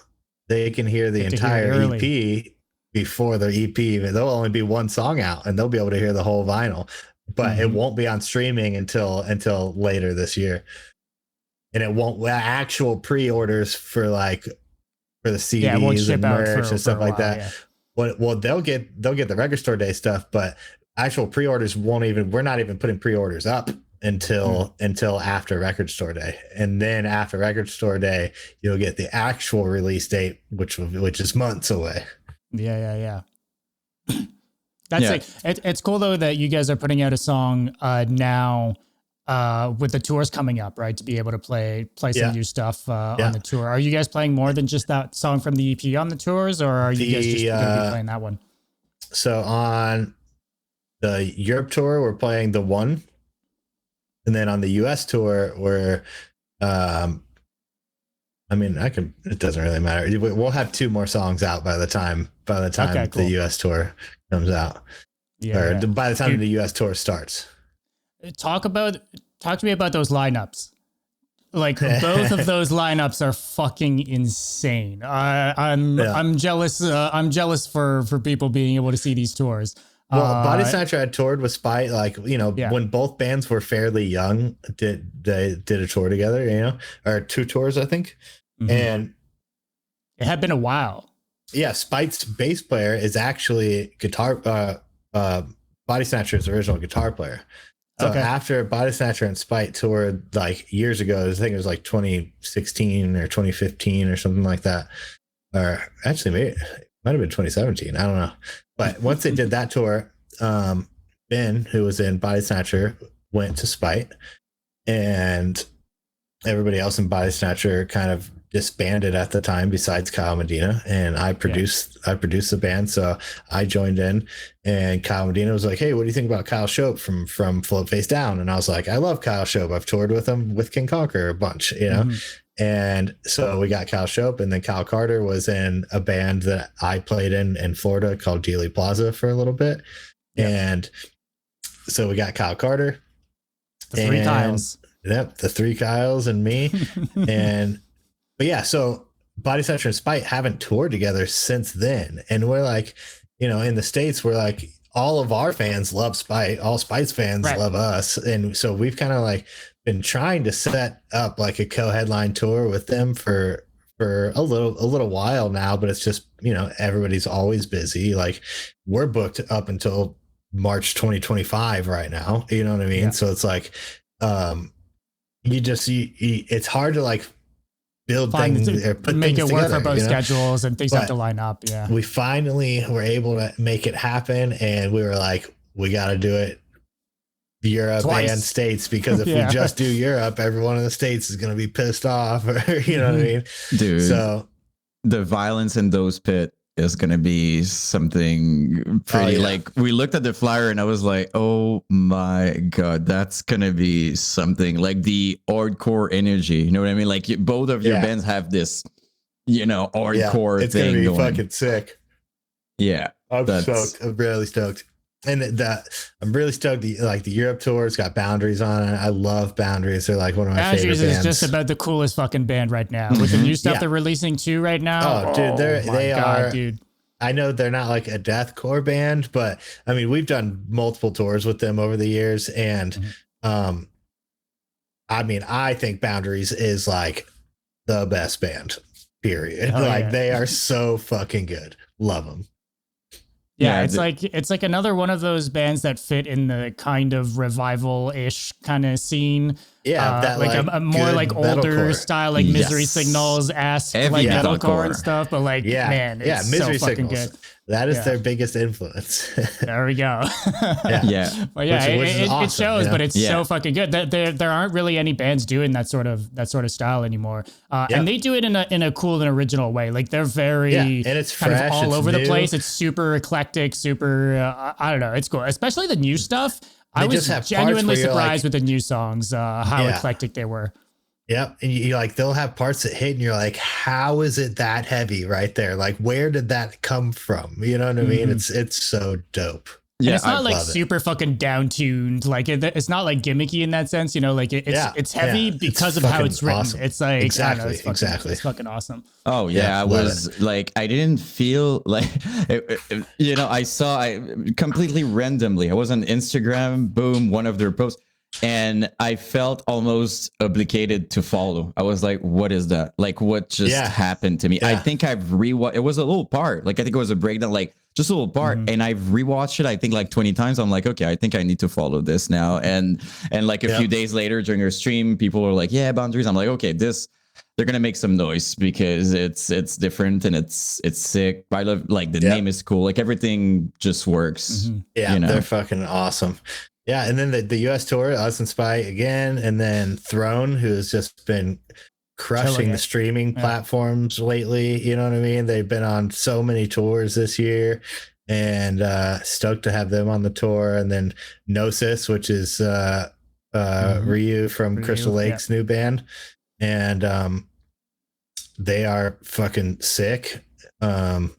they can hear the entire EP before the EP. There'll only be 1 song out and they'll be able to hear the whole vinyl, but it won't be on streaming until later this year. And it won't actual pre-orders for the CDs and merch and stuff like that. Yeah. Well, they'll get the Record Store Day stuff, but actual pre-orders we're not even putting pre-orders up until after Record Store Day. And then after Record Store Day, you'll get the actual release date, which is months away.
Yeah. That's it's cool though that you guys are putting out a song now with the tours coming up, right? To be able to play some new stuff on the tour. Are you guys playing more than just that song from the EP on the tours, or are you guys just going to be playing that one?
So on the Europe tour, we're playing the one. And then on the US tour, we're, it doesn't really matter. We'll have 2 more songs out by the time the US tour comes out. By the time the US tour starts.
Talk to me about those lineups. Like both of those lineups are fucking insane. I'm jealous. I'm jealous for people being able to see these tours.
Well, Bodysnatcher had toured with Spite, like, you know, when both bands were fairly young, they did a tour together, you know, or 2 tours, I think. And
it had been a while.
Yeah. Spite's bass player is actually Bodysnatcher's original guitar player. So after Bodysnatcher and Spite toured like years ago, I think it was like 2016 or 2015 or something like that. Or actually, maybe it might have been 2017. I don't know. But once they did that tour, Ben, who was in Bodysnatcher, went to Spite, and everybody else in Bodysnatcher kind of disbanded at the time, besides Kyle Medina. And I produced the band, so I joined in. And Kyle Medina was like, "Hey, what do you think about Kyle Shope from Float Face Down?" And I was like, "I love Kyle Shope. I've toured with him with King Conquer a bunch, you know." And so we got Kyle Shope, and then Kyle Carter was in a band that I played in Florida called Dealey Plaza for a little bit. And so we got Kyle Carter,
the 3 Kyles.
Yep, the 3 Kyles and me. But yeah, so Bodysnatcher and Spite haven't toured together since then. And we're like, you know, in the States, we're like, all of our fans love Spite, all Spite's fans love us. And so we've kind of like been trying to set up like a co-headline tour with them for a little while now, but it's just, you know, everybody's always busy. Like, we're booked up until March 2025 right now, you know what I mean? So it's like, it's hard to like build things or put
make
things
it work
together,
for both schedules, and things have to line up.
We finally were able to make it happen, and we were like, we got to do it Europe and States, because if we just do Europe, everyone in the States is going to be pissed off, or, you know what I mean?
Dude,
so
the violence in those pit is going to be something pretty. Like, we looked at the flyer and I was like, oh my God, that's going to be something. Like the hardcore energy, you know what I mean? Like, both of your bands have this, you know, hardcore
it's
thing
gonna be
going.
Fucking sick.
Yeah.
I'm stoked. I'm really stoked. And I'm really stoked. The Europe tour, it's got Boundaries on it. I love Boundaries. They're like one of my favorite bands.
Boundaries is just about the coolest fucking band right now. With the new stuff they're releasing too right now.
Oh, dude, they are. Dude. I know they're not like a deathcore band, but I mean, we've done multiple tours with them over the years, and I mean, I think Boundaries is like the best band, period.
Oh,
like
yeah.
they are so fucking good. Love them.
Yeah,
Yeah,
it's like another one of those bands that fit in the kind of revival-ish kind of scene.
Yeah, that
like a more
good
like older
metalcore.
style, like Misery
Yes.
Signals esque,
Heavy
like metalcore
metalcore.
and stuff. But like,
Yeah,
man,
yeah,
it's
Misery
so fucking
Signals.
good.
That is
Yeah.
their biggest influence.
There we go.
Yeah.
But yeah,
Which is
it
awesome,
shows,
you know?
but it's
Yeah.
so fucking good. There aren't really any bands doing that sort of style anymore, and they do it in a cool and original way. Like they're very
And it's
kind
fresh,
of all
it's
over the
new.
place. It's super eclectic, super. I don't know. It's cool, especially the new stuff. I
They
was
just have parts
genuinely
where you're
surprised
like-
with the new songs, how eclectic they were.
Yep. And you like, they'll have parts that hit and you're like, how is it that heavy right there? Like, where did that come from? You know what I mean? It's so dope.
And
Yeah,
it's not
I
like
love it.
super fucking down tuned. Like it's not like gimmicky in that sense, you know. Like it's heavy
yeah.
because
It's
of how
fucking
it's written.
awesome.
It's like I don't know,
Exactly.
it's fucking awesome.
Oh yeah,
Yeah,
I
love
was like, I didn't feel like, you know, I completely randomly. I was on Instagram, boom, one of their posts, and I felt almost obligated to follow. I was like, what is that? Like, what just happened to me? I
Yeah.
think I've rewatched. It was a little part. Like, I think it was a breakdown, like just a little part, and I've rewatched it. I think like 20 times. I'm like, okay, I think I need to follow this now. And like a few days later during our stream, people were like, yeah, Boundaries. I'm like, okay, this. They're gonna make some noise because it's different and it's sick. I love like the name is cool. Like everything just works.
Yeah,
you know?
they're fucking awesome. Yeah, and then the US tour, Us and Spy again, and then Throne, who has just been crushing the streaming platforms lately. You know what I mean? They've been on so many tours this year, and stoked to have them on the tour. And then Gnosis, which is Ryu from Crystal Lake's new band. And they are fucking sick. And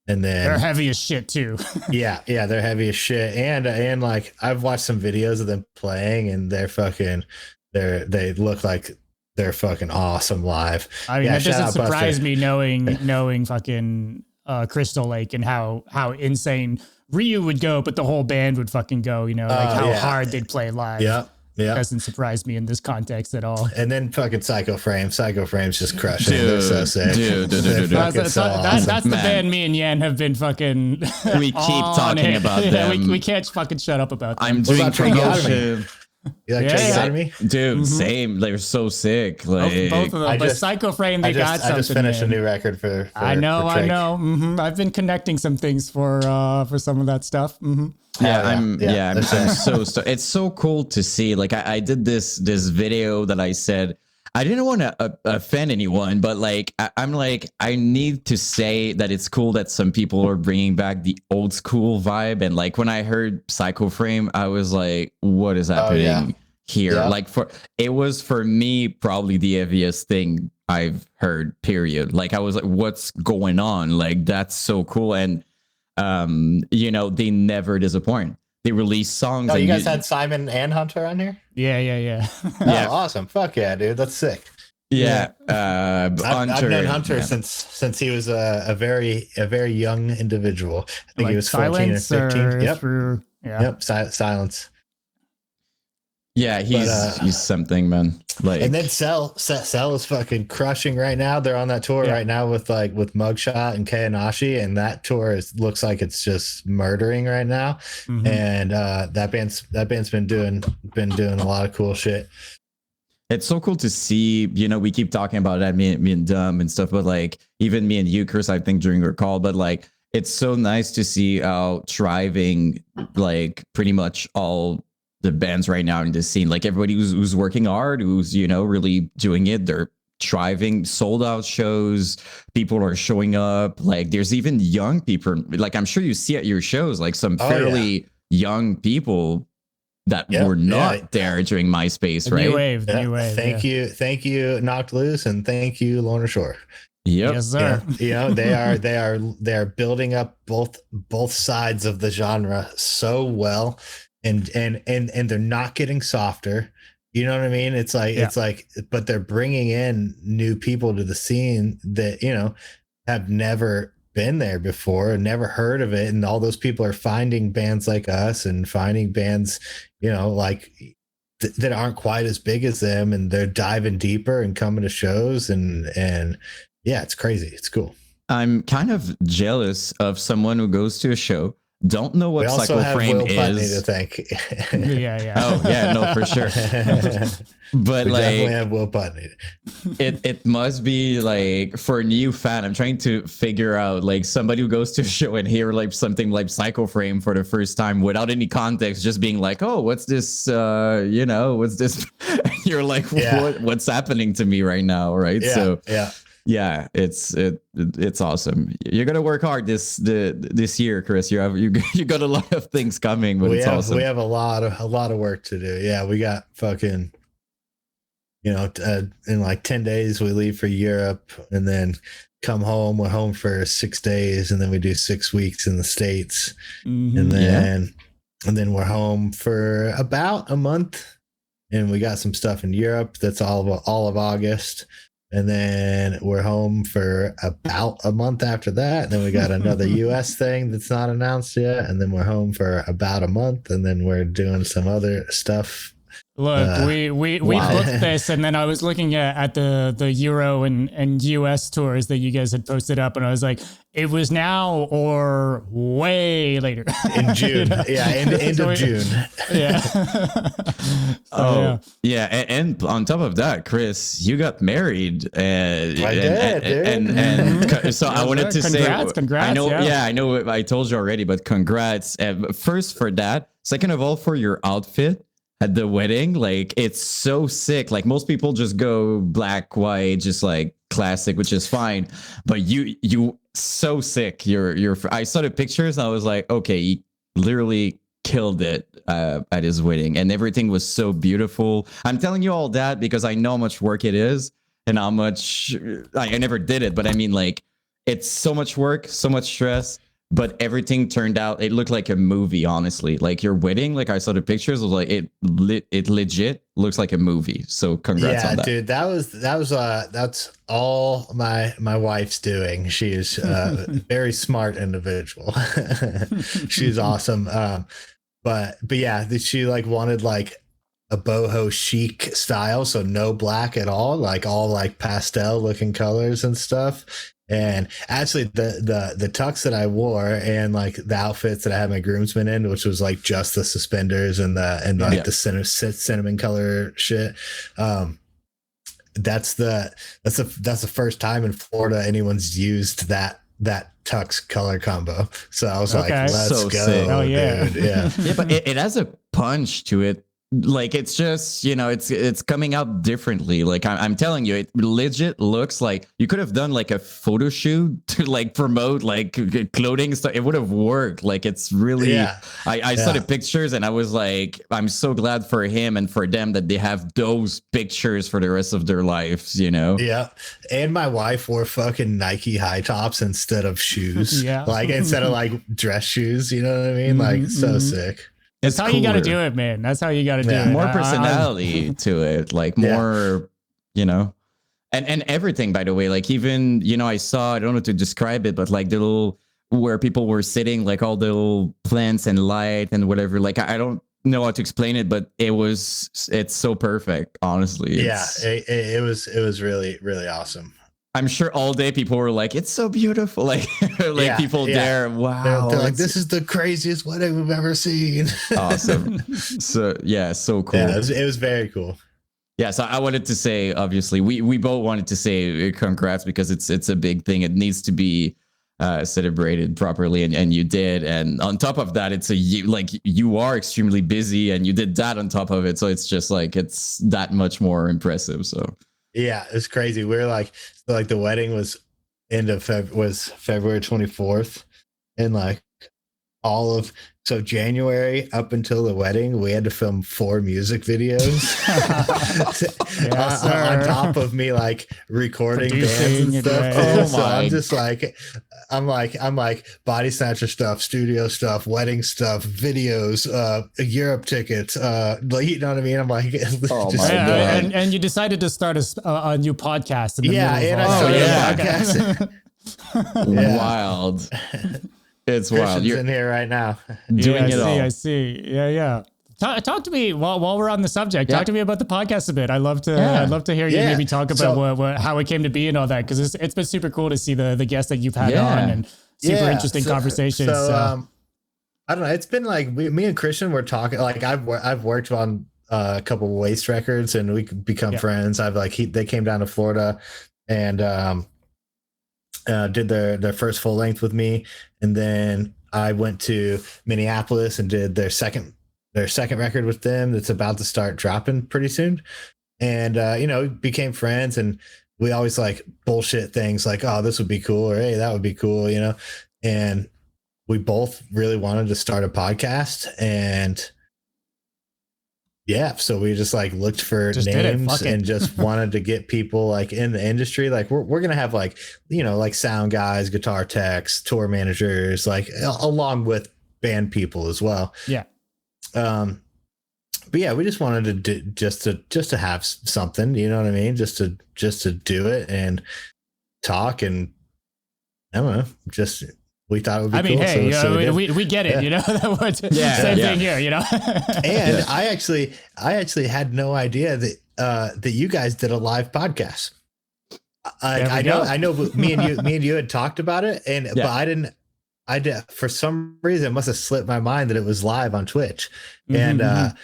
then
They're heavy as shit too.
yeah, they're heavy as shit. And like I've watched some videos of them playing, and they look like they're fucking awesome live.
I mean, that
shout
doesn't
out
surprise
Buster.
me knowing fucking Crystal Lake and how insane Ryu would go, but the whole band would fucking go. You know, like how hard they'd play live.
Yeah.
Doesn't surprise me in this context at all.
And then fucking Psycho Frame's just crushing. They're so sick.
Dude.
They're fucking so awesome.
That's the
Man.
band me and Yan have been fucking.
We keep
on
talking
it.
about
Yeah,
them.
we can't fucking shut up about them.
I'm
What
doing
about Tracheotomy?
promotion.
You like
Yeah,
Tracheotomy?
Dude, same. They're so sick. Like
both of them, but Psycho Frame, they got something.
I just finished
man.
a new record for
I know.
Trach.
I've been connecting some things for some of that stuff.
I'm
they're
so it's so cool to see. Like I did this video that I said I didn't want to offend anyone, but like I'm like I need to say that it's cool that some people are bringing back the old school vibe. And like when I heard Psycho Frame, I was like, what is happening here?
Yeah.
Like it was for me probably the heaviest thing I've heard. Period. Like I was like, what's going on? Like that's so cool. And you know, they never disappoint. They release songs.
Oh,
and
you guys had Simon and Hunter on here?
Yeah.
Yeah.
Oh, awesome. Fuck yeah, dude. That's sick.
Yeah.
I've known Hunter
yeah.
since he was a very young individual. I think
Like
he was 14 or 15. Yep. Yep. Silence.
Yeah, he's something, man. Like,
And then Cell is fucking crushing right now. They're on that tour right now with Mugshot and Kayanashi, and that tour looks like it's just murdering right now. And that band's been doing a lot of cool shit.
it's so cool to see. You know, we keep talking about that, me and Dumb and stuff, but like even me and you, Chris, I think during our call, but like it's so nice to see how thriving like pretty much all the bands right now in this scene, like everybody who's working hard, who's, you know, really doing it, they're thriving, sold out shows, people are showing up. Like there's even young people, like I'm sure you see at your shows, like some fairly young people that were not there during MySpace, right?
New wave.
Thank you, Knocked Loose, and thank you, Lorna Shore.
Yep.
Yes, sir.
You know, they are building up both sides of the genre so well. And they're not getting softer. You know what I mean? It's like, but they're bringing in new people to the scene that, you know, have never been there before and never heard of it. And all those people are finding bands like us and finding bands, you know, like that aren't quite as big as them, and they're diving deeper and coming to shows, and yeah, it's crazy. It's cool.
I'm kind of jealous of someone who goes to a show, don't know what
We also have
Cycloframe
Will Putney
is.
to thank.
Yeah.
Oh yeah, no, for sure. But
We definitely
like,
have Will Putney.
it must be like, for a new fan, I'm trying to figure out like somebody who goes to a show and hear like something like Cycloframe for the first time without any context, just being like, oh, what's this? What's this? You're like, what's happening to me right now, right?
Yeah,
So
yeah.
it's awesome. You're gonna work hard this year, Chris. You got a lot of things coming, but it's awesome.
We have a lot of work to do. Yeah, we got fucking, in like 10 days we leave for Europe, and then come home. We're home for 6 days, and then we do 6 weeks in the States, and then we're home for about a month, and we got some stuff in Europe. That's all of August. And then we're home for about a month after that. And then we got another US thing that's not announced yet. And then we're home for about a month. And then we're doing some other stuff.
Look, we booked this, and then I was looking at the Euro and US tours that you guys had posted up, and I was like, it was now or way later.
In June. Yeah, end of June.
Yeah.
And on top of that, Chris, you got married.
I did, dude.
And so I wanted to say,
congrats.
I know I told you already, but congrats. First for that. Second of all, for your outfit at the wedding, like, it's so sick. Like, most people just go black, white, just like classic, which is fine. But you so sick. I saw the pictures and I was like, okay, he literally killed it at his wedding, and everything was so beautiful. I'm telling you all that because I know how much work it is and how much I never did it, but I mean, like, it's so much work, so much stress. But everything turned out, it looked like a movie, honestly. Like, your wedding, like, I saw the pictures, was like, it legit looks like a movie. So congrats on that.
Dude, that's all my wife's doing. She is a very smart individual. She's awesome. But yeah, she like wanted like a boho chic style, so no black at all, like all like pastel looking colors and stuff. And actually the tux that I wore and like the outfits that I had my groomsmen in, which was like just the suspenders and the cinnamon color shit. That's the first time in Florida anyone's used that tux color combo. So I was like, let's go.
Sick.
Oh yeah.
Dude. Yeah.
Yeah, but it has a punch to it. Like, it's just, it's coming out differently. Like, I'm telling you, it legit looks like you could have done like a photo shoot to like promote like clothing stuff. It would have worked. Like, it's really, I saw the pictures and I was like, I'm so glad for him and for them that they have those pictures for the rest of their lives,
Yeah. And my wife wore fucking Nike high tops instead of shoes. Like, instead of like dress shoes, you know what I mean? Like, so sick.
That's how you got to do it, man. That's how you got to do it.
More personality to it, like more, and everything, by the way, like, even, I saw, I don't know how to describe it, but like the little, where people were sitting, like all the little plants and light and whatever, like, I don't know how to explain it, but it's so perfect, honestly.
It was really, really awesome.
I'm sure all day people were like, it's so beautiful. Like, people there. Wow.
They're like, this is the craziest wedding we've ever seen.
Awesome. So cool.
Yeah, it was very cool.
Yeah. So I wanted to say, obviously, we both wanted to say congrats because it's a big thing. It needs to be celebrated properly. And you did. And on top of that, you are extremely busy and you did that on top of it. So it's just like, it's that much more impressive. So.
Yeah, it's crazy. We're like, the wedding was was February 24th, and like so January up until the wedding, we had to film 4 music videos on top of me like recording bands and stuff. So I'm just like, I'm like Bodysnatcher stuff, studio stuff, wedding stuff, videos, Europe tickets, like, you know what I mean? I'm like,
and you decided to start a new podcast. In the middle of
I started a podcast.
Wild. It's wild.
You're in here right now.
I see. Yeah. Talk to me while we're on the subject.
Yeah.
Talk to me about the podcast a bit. I'd love to hear you maybe talk about how it came to be and all that, because it's been super cool to see the guests that you've had on and super interesting conversations.
So I don't know. It's been like me and Christian were talking. Like I've worked on a couple of Waste records, and we become friends. They came down to Florida and did their first full length with me, and then I went to Minneapolis and did their second record with them that's about to start dropping pretty soon. And became friends, and we always like bullshit things like, oh, this would be cool, or hey, that would be cool, and we both really wanted to start a podcast. And so we just like looked for names and just wanted to get people like in the industry. Like we're gonna have like like sound guys, guitar techs, tour managers, like along with band people as well. But yeah, we just wanted to do, just to have something, you know what I mean, just to do it and talk, and I don't know, just we thought it would be cool.
Hey,
so
we get it, same thing here,
And I actually had no idea that you guys did a live podcast. I know me and you had talked about it, but I did for some reason it must have slipped my mind that it was live on Twitch. And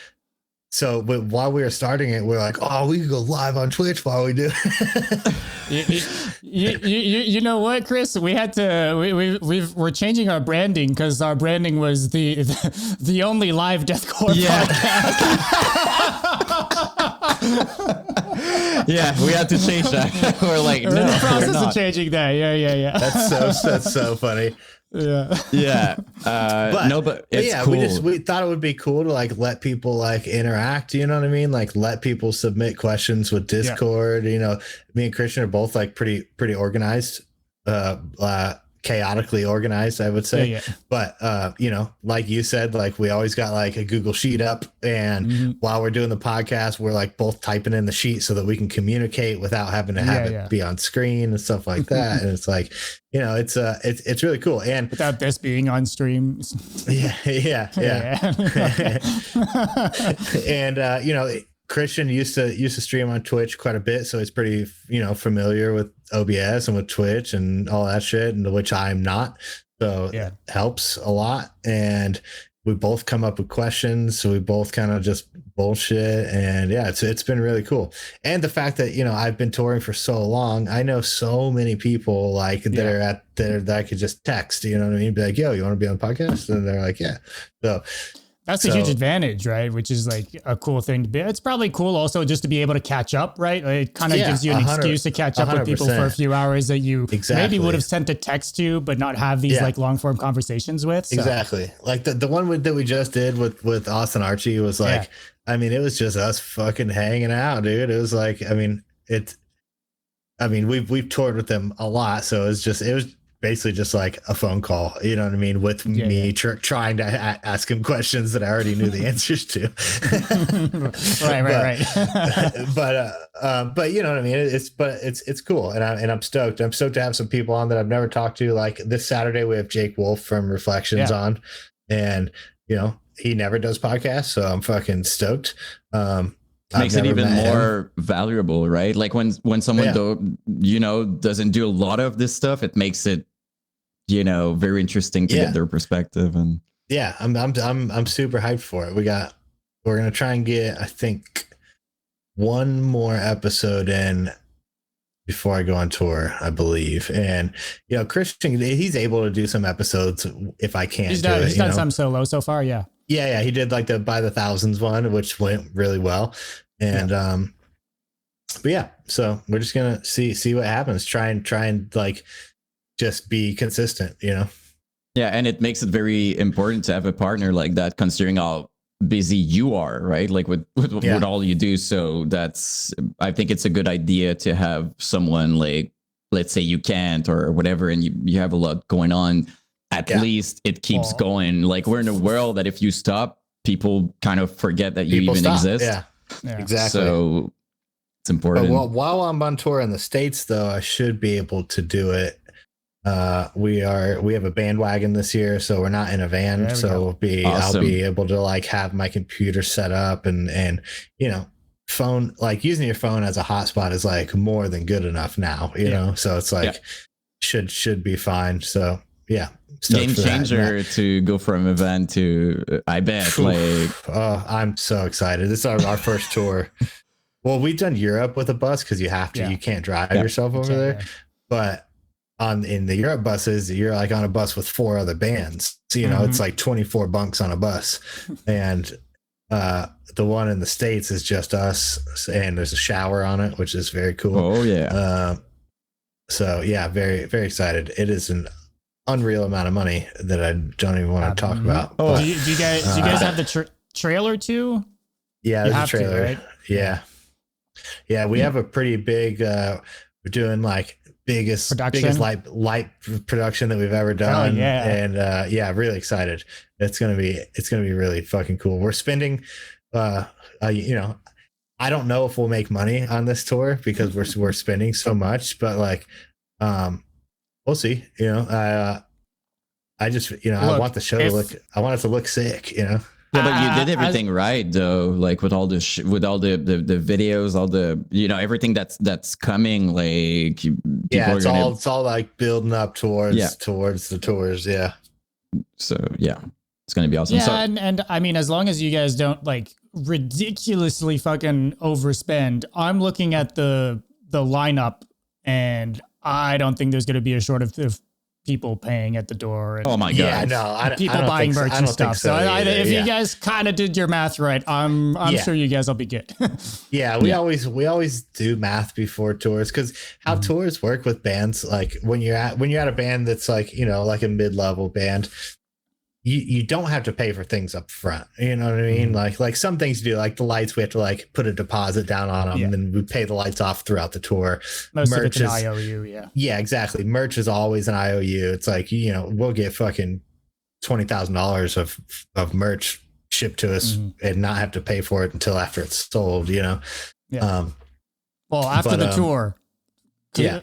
so while we were starting it, we're like, oh, we could go live on Twitch while we do.
You know what, Chris? We had to. We're changing our branding because our branding was the only live deathcore podcast.
We had to change that. We're like, no,
we're in the process of changing that. Yeah.
That's so funny.
But it's cool.
We thought it would be cool to like let people like interact, you know what I mean, like let people submit questions with Discord. Me and Christian are both like pretty organized, chaotically organized, I would say. But like you said, like we always got like a Google sheet up, and while we're doing the podcast, we're like both typing in the sheet so that we can communicate without having to have it be on screen and stuff like that. And it's like, it's really cool. And
without this being on stream.
And Christian used to stream on Twitch quite a bit, so he's pretty familiar with OBS and with Twitch and all that shit, and which I'm not, so it helps a lot. And we both come up with questions, so we both kind of just bullshit, and it's been really cool. And the fact that I've been touring for so long, I know so many people like that are at there that I could just text, you know what I mean, be like, yo, you want to be on the podcast? And they're like, yeah. So
that's a huge advantage, right? Which is like a cool thing to be. It's probably cool also just to be able to catch up, right? Like it kind of gives you an excuse to catch up with people for a few hours that you maybe would have sent a text to, but not have these like long form conversations with. So.
Exactly. Like the one that we just did with Austin Archie was like, it was just us fucking hanging out, dude. It was like, we've toured with them a lot, so it was basically just like a phone call, you know what I mean, with me trying to ask him questions that I already knew the answers to. Right. But you know what I mean, it's cool, and I'm stoked to have some people on that I've never talked to. Like this Saturday we have Jake Wolf from Reflections on, and he never does podcasts, so I'm fucking stoked.
Makes it even more valuable, right? Like when someone doesn't do a lot of this stuff, it makes it very interesting to get their perspective. And
I'm super hyped for it. We're gonna try and get, I think, one more episode in before I go on tour, I believe. And Christian, he's able to do some episodes if I can't. He's
done some solo so far. Yeah,
he did like the by the thousands one, which went really well. And but so we're just gonna see what happens. Try and like just be consistent,
and it makes it very important to have a partner like that, considering how busy you are, right? Like with all you do. So I think it's a good idea to have someone, like, let's say you can't or whatever, and you have a lot going on. At least it keeps going. Like we're in a world that if you stop, people kind of forget that you even exist.
Yeah, exactly.
So it's important.
But while I'm on tour in the States, though, I should be able to do it We have a bandwagon this year, so we're not in a van. So
Awesome.
I'll be able to like have my computer set up and you know, phone, like using your phone as a hotspot is like more than good enough now, you know. So it's like should be fine. So yeah.
Game changer to go from event to I bet. Like,
oh, I'm so excited. This is our first tour. Well, we've done Europe with a bus because you have to, you can't drive yourself over there. But in the Europe buses, you're like on a bus with 4 other bands. So, you know, it's like 24 bunks on a bus. And the one in the States is just us, and there's a shower on it, which is very cool.
Oh yeah.
So yeah, very, very excited. It is an unreal amount of money that I don't even want to talk about.
Oh, do you guys have the trailer too?
Yeah, there's a trailer. Right? Yeah, we have a pretty big. We're doing like biggest light production that we've ever done. And really excited. It's gonna be really fucking cool. We're spending, you know, I don't know if we'll make money on this tour because we're spending so much, but like, we'll see. You know, I just, you know, I want the show to look. I want it to look sick. You know.
Yeah, but you did everything right though. Like with all the with all the videos, all the, you know, everything that's coming. Like
it's all like building up towards the tours. Yeah.
So yeah, it's gonna be awesome.
Yeah, and I mean, as long as you guys don't like ridiculously fucking overspend, I'm looking at the lineup, and I don't think there's going to be a shortage of people paying at the door. And
oh my god!
Yeah,
people buying merch and stuff. So if you guys kind of did your math right, I'm sure you guys will be good.
We always do math before tours, because how tours work with bands, like when you're at a band that's like, you know, like a mid-level band, you don't have to pay for things up front. You know what I mean? Like some things you do, like the lights, we have to like put a deposit down on them, and we pay the lights off throughout the tour.
Most of it's an IOU,
yeah, exactly. Merch is always an IOU. It's like, you know, we'll get fucking $20,000 of merch shipped to us and not have to pay for it until after it's sold. You know.
Yeah. Well, after the tour.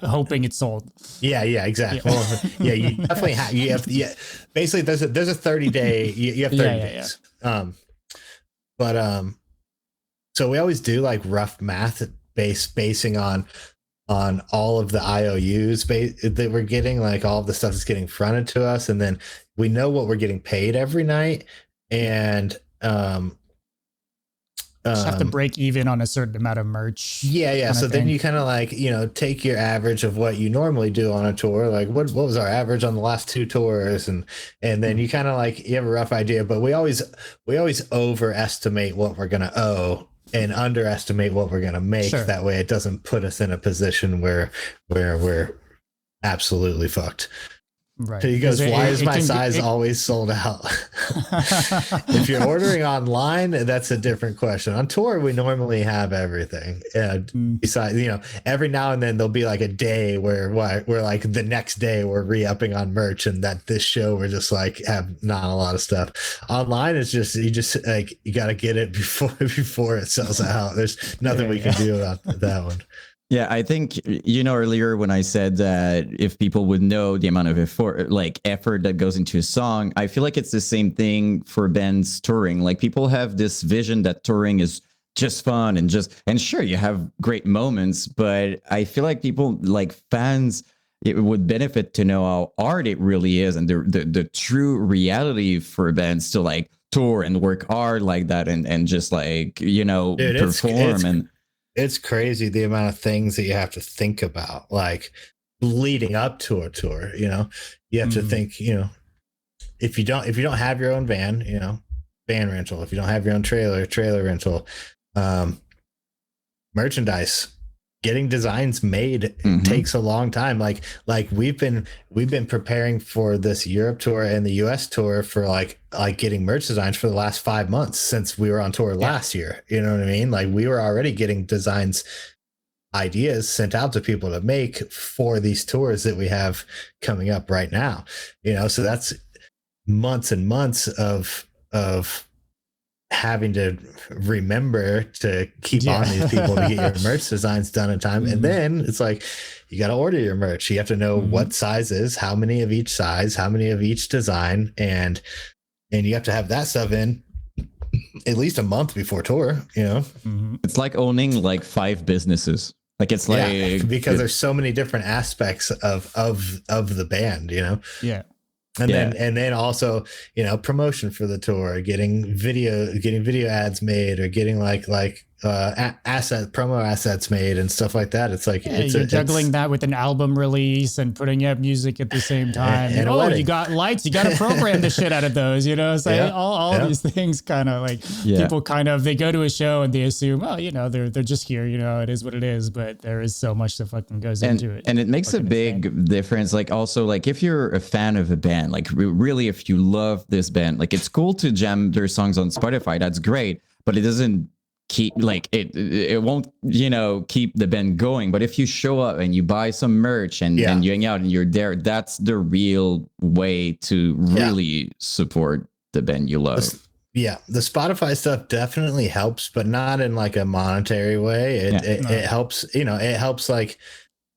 Hoping it's sold.
Yeah, exactly. Well, you definitely have. Basically, there's a 30-day. You have 30 days. So we always do like rough math basing on all of the IOUs that we're getting, like all of the stuff that's getting fronted to us, and then we know what we're getting paid every night, and
just have to break even on a certain amount of merch.
Yeah. So then you kind of like, you know, take your average of what you normally do on a tour. Like what was our average on the last 2 tours? And then you kind of like, you have a rough idea, but we always overestimate what we're going to owe and underestimate what we're going to make. Sure. That way it doesn't put us in a position where we're absolutely fucked.
Right.
He goes, why is my size always sold out? If you're ordering online, that's a different question. On tour, we normally have everything. Besides, you know, every now and then there'll be like a day where we're like the next day we're re-upping on merch, and that this show we're just like have not a lot of stuff. Online, it's just you got to get it before it sells out. There's nothing we can do about that one.
Yeah, I think, you know, earlier when I said that if people would know the amount of effort that goes into a song, I feel like it's the same thing for bands touring. Like people have this vision that touring is just fun and sure, you have great moments, but I feel like people, like fans, it would benefit to know how hard it really is, and the true reality for bands to like tour and work hard like that and just like, you know, perform.
It's crazy the amount of things that you have to think about, like leading up to a tour. You know, you have to think, you know, if you don't have your own van, you know, van rental. If you don't have your own trailer rental, merchandise, getting designs made takes a long time. Like we've been preparing for this Europe tour and the US tour for like getting merch designs for the last 5 months since we were on tour last year. You know what I mean? Like we were already getting designs, ideas sent out to people to make for these tours that we have coming up right now. You know, so that's months and months of having to remember to keep on these people to get your merch designs done in time. And then it's like, you got to order your merch. You have to know what sizes, how many of each size, how many of each design. And you have to have that stuff in at least a month before tour, you know?
It's like owning like 5 businesses. Like it's like,
because there's so many different aspects of the band, you know?
Yeah.
And then also, you know, promotion for the tour, getting video ads made, or getting like promo assets made and stuff like that. It's like,
you're juggling that with an album release and putting up music at the same time.
And
you got lights, you got to program the shit out of those, you know? So all these things kind of like people they go to a show and they assume, oh, you know, they're just here, you know, it is what it is, but there is so much that fucking goes into it.
And it makes a big difference. Like also, like if you're a fan of a band, like really, if you love this band, like it's cool to jam their songs on Spotify. That's great, but it doesn't keep like it won't, you know, keep the band going. But if you show up and you buy some merch and you hang out and you're there, that's the real way to really support the band you love.
The Spotify stuff definitely helps, but not in like a monetary way. It helps, you know, it helps like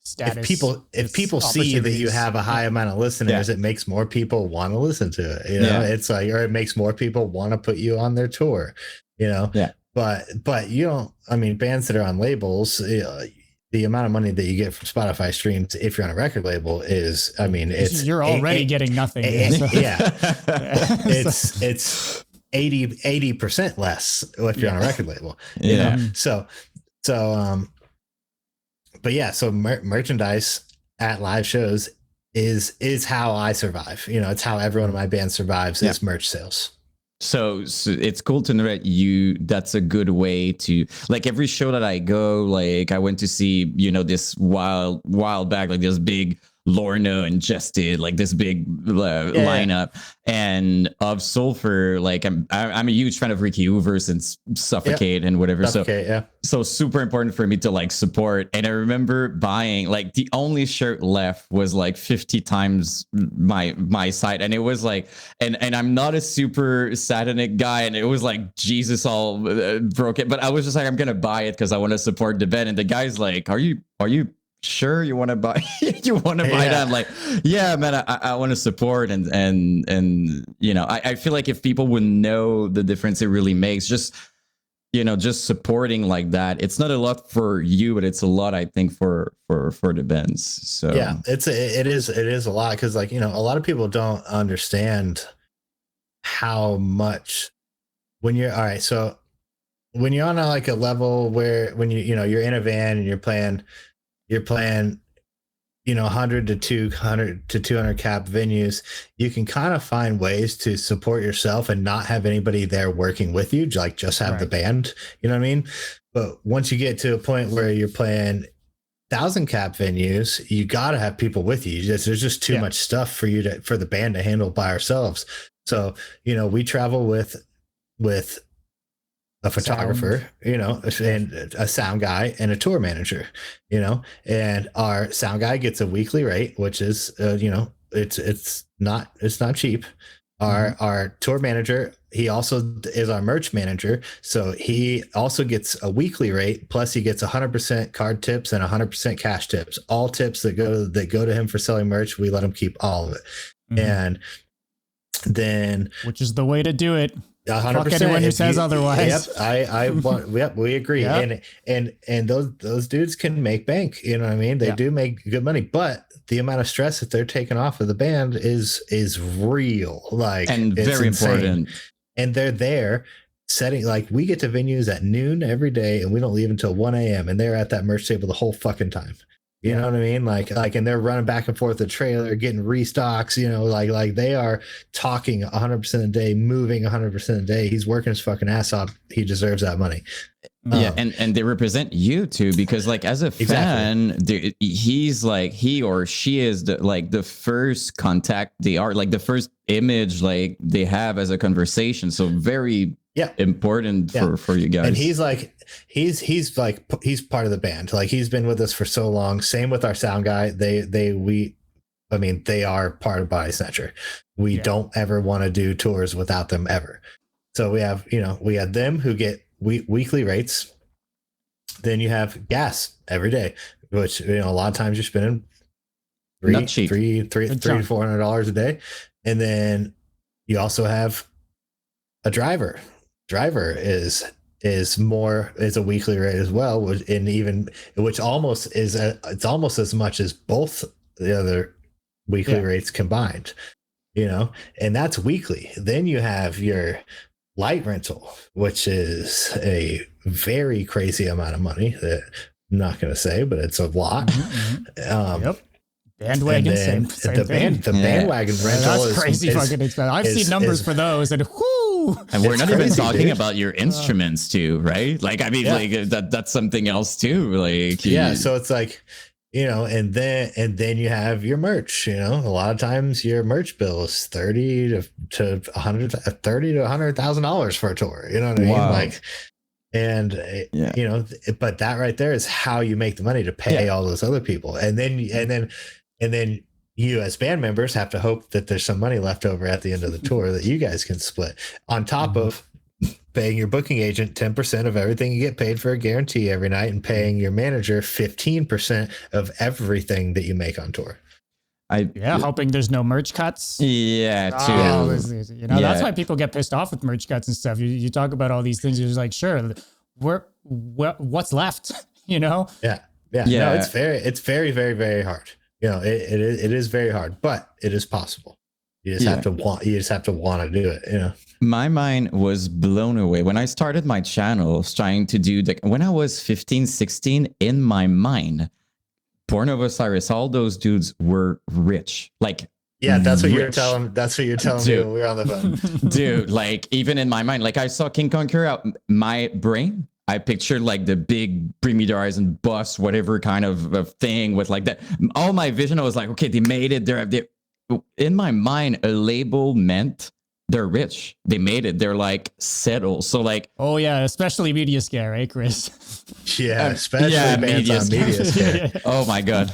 status, if people see that you have a high amount of listeners, it makes more people want to listen to it. You know, it's like, or it makes more people want to put you on their tour, you know? But you don't, I mean, bands that are on labels, the amount of money that you get from Spotify streams, if you're on a record label, is, I mean,
you're already getting nothing.
It's 80% less if you're on a record label, you know? So merchandise at live shows is how I survive. You know, it's how everyone in my band survives is merch sales.
So it's cool to know that that's a good way to, like, every show that I go, like I went to see, you know, this while back, like this big Lorna and Jested, like this big lineup, and of Sulfur. Like I'm a huge fan of Ricky Hoover since Suffocate and whatever. So super important for me to like support. And I remember buying, like, the only shirt left was like 50 times my size, and it was like, and I'm not a super satanic guy, and it was like Jesus all broken, but I was just like, I'm gonna buy it because I want to support the band. And the guy's like, are you sure you want to buy that? I'm like, yeah, man, I want to support, and you know, I feel like if people would know the difference it really makes, just, you know, just supporting like that, it's not a lot for you, but it's a lot, I think, for the bands. So
yeah, it is a lot, because, like, you know, a lot of people don't understand how much when you're all right. So when you're on a level where when you're in a van and you're playing, you know, 100 to 200 cap venues, you can kind of find ways to support yourself and not have anybody there working with you, like just have the band, you know what I mean? But once you get to a point where you're playing 1,000 cap venues, you got to have people with you. There's just too much stuff for the band to handle by ourselves. So, you know, we travel with a photographer, you know, and a sound guy and a tour manager, you know, and our sound guy gets a weekly rate, which is, you know, it's not cheap. Our tour manager, he also is our merch manager. So he also gets a weekly rate, plus he gets 100% card tips and 100% cash tips, all tips that go to him for selling merch. We let him keep all of it. And then, which
is the way to do it.
100%.
Fuck anyone who says otherwise.
Yep, we agree. And those dudes can make bank. You know what I mean? They do make good money, but the amount of stress that they're taking off of the band is real. Like,
and very important.
And they're there setting, like, we get to venues at noon every day and we don't leave until 1 a.m. and they're at that merch table the whole fucking time. You know what I mean? Like, and they're running back and forth the trailer, getting restocks, you know, like they are talking 100% a day, moving 100% a day. He's working his fucking ass off. He deserves that money.
Yeah. And they represent you too, because, like, as a fan, he's like, he or she is the first contact they are, like the first image, like they have as a conversation. So very important for you guys.
And he's part of the band. Like, he's been with us for so long. Same with our sound guy. They are part of Bodysnatcher. We don't ever want to do tours without them ever. So we have, we have them who get weekly rates. Then you have gas every day, which, a lot of times you're spending three to $400 a day. And then you also have a driver. Driver is a weekly rate as well, which almost is it's almost as much as both the other weekly rates combined, and that's weekly. Then you have your light rental, which is a very crazy amount of money that I'm not going to say, but it's a lot.
Yep. Bandwagon, same thing.
The bandwagon rental
that's crazy fucking expensive. I've seen numbers for those, and whoo!
And we're not even talking about your instruments too, right? Like, I mean, like that's something else too. Like,
so it's like, and then you have your merch. A lot of times your merch bill is $30,000 to $100,000 for a tour. You know what I mean?
Wow.
Like, and but that right there is how you make the money to pay all those other people, and then you as band members have to hope that there's some money left over at the end of the tour that you guys can split on top of paying your booking agent 10% of everything you get paid for a guarantee every night, and paying your manager 15% of everything that you make on tour.
Hoping there's no merch cuts.
That's
why people get pissed off with merch cuts and stuff. You talk about all these things, you're just like, sure, what's left? No,
it's very, very, very hard. It is very hard, but it is possible. You just have to want to do it.
My mind was blown away when I started my channel trying to do when I was 15, 16, in my mind, Born of Osiris, all those dudes were rich. Like,
that's what you're telling. That's what you're telling me when we were on the phone.
Dude, like, even in my mind, like, I saw King Conquer out my brain. I pictured like the big Bring Me the Horizon bus, whatever kind of thing with like that. All my vision, I was like, okay, they made it. They're in my mind, a label meant they're rich. They made it. They're like settled. So like,
oh yeah, especially Media Scare, right, Chris?
Especially bands on Media Scare.
Oh my god,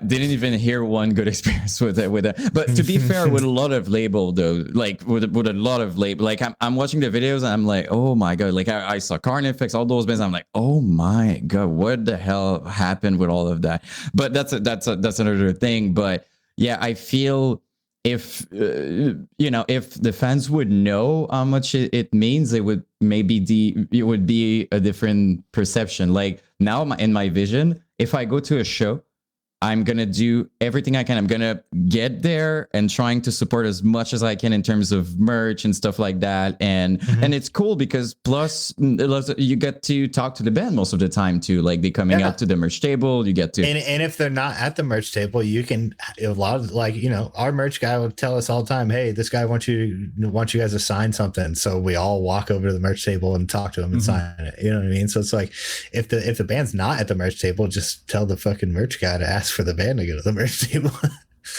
didn't even hear one good experience with it. But to be fair, with a lot of label though, like with a lot of label, like I'm watching the videos and I'm like, oh my god, like I saw Carnifex, all those bands. I'm like, oh my god, what the hell happened with all of that? But that's another thing. But yeah, I feel. If if the fans would know how much it means, it would be a different perception. Like now in my vision, if I go to a show, I'm going to do everything I can. I'm going to get there and trying to support as much as I can in terms of merch and stuff like that. And it's cool because plus you get to talk to the band most of the time too. Like they coming out to the merch table, you get to.
And if they're not at the merch table, you can, a lot of like, our merch guy will tell us all the time, hey, this guy wants you guys to sign something. So we all walk over to the merch table and talk to him and sign it. You know what I mean? So it's like, if the band's not at the merch table, just tell the fucking merch guy to ask for the band to go to the merch table.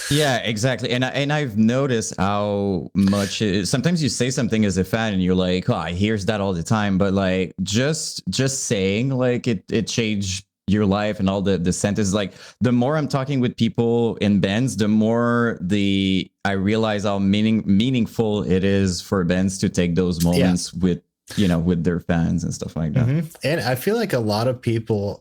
Yeah, exactly. And I've noticed how much sometimes you say something as a fan and you're like, oh, I hears that all the time. But like just saying like it changed your life and all the sentences. Like the more I'm talking with people in bands, the more I realize how meaningful it is for bands to take those moments with their fans and stuff like that.
And I feel like a lot of people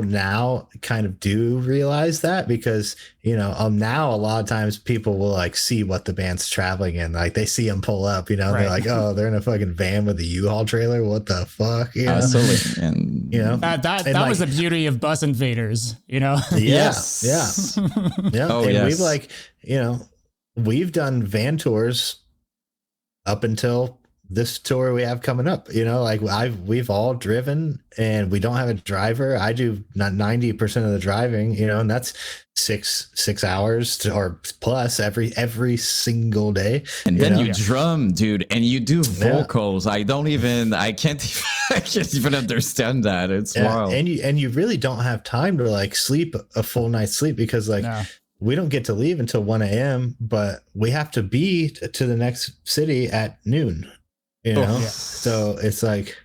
now kind of do realize that because, now a lot of times people will like see what the band's traveling in. Like they see them pull up, they're like, oh, they're in a fucking van with a U-Haul trailer. What the fuck?
Absolutely. And
that was the beauty of Bus Invaders,
Yes.
Yeah.
Oh,
and
yes.
we've like, we've done van tours up until this tour we have coming up, we've all driven and we don't have a driver. I do not 90% of the driving, and that's six hours or plus every single day.
And then you drum, dude, and you do vocals. I can't even understand that. It's wild.
And you really don't have time to like sleep a full night's sleep because we don't get to leave until 1 a.m., but we have to be to the next city at noon. So it's like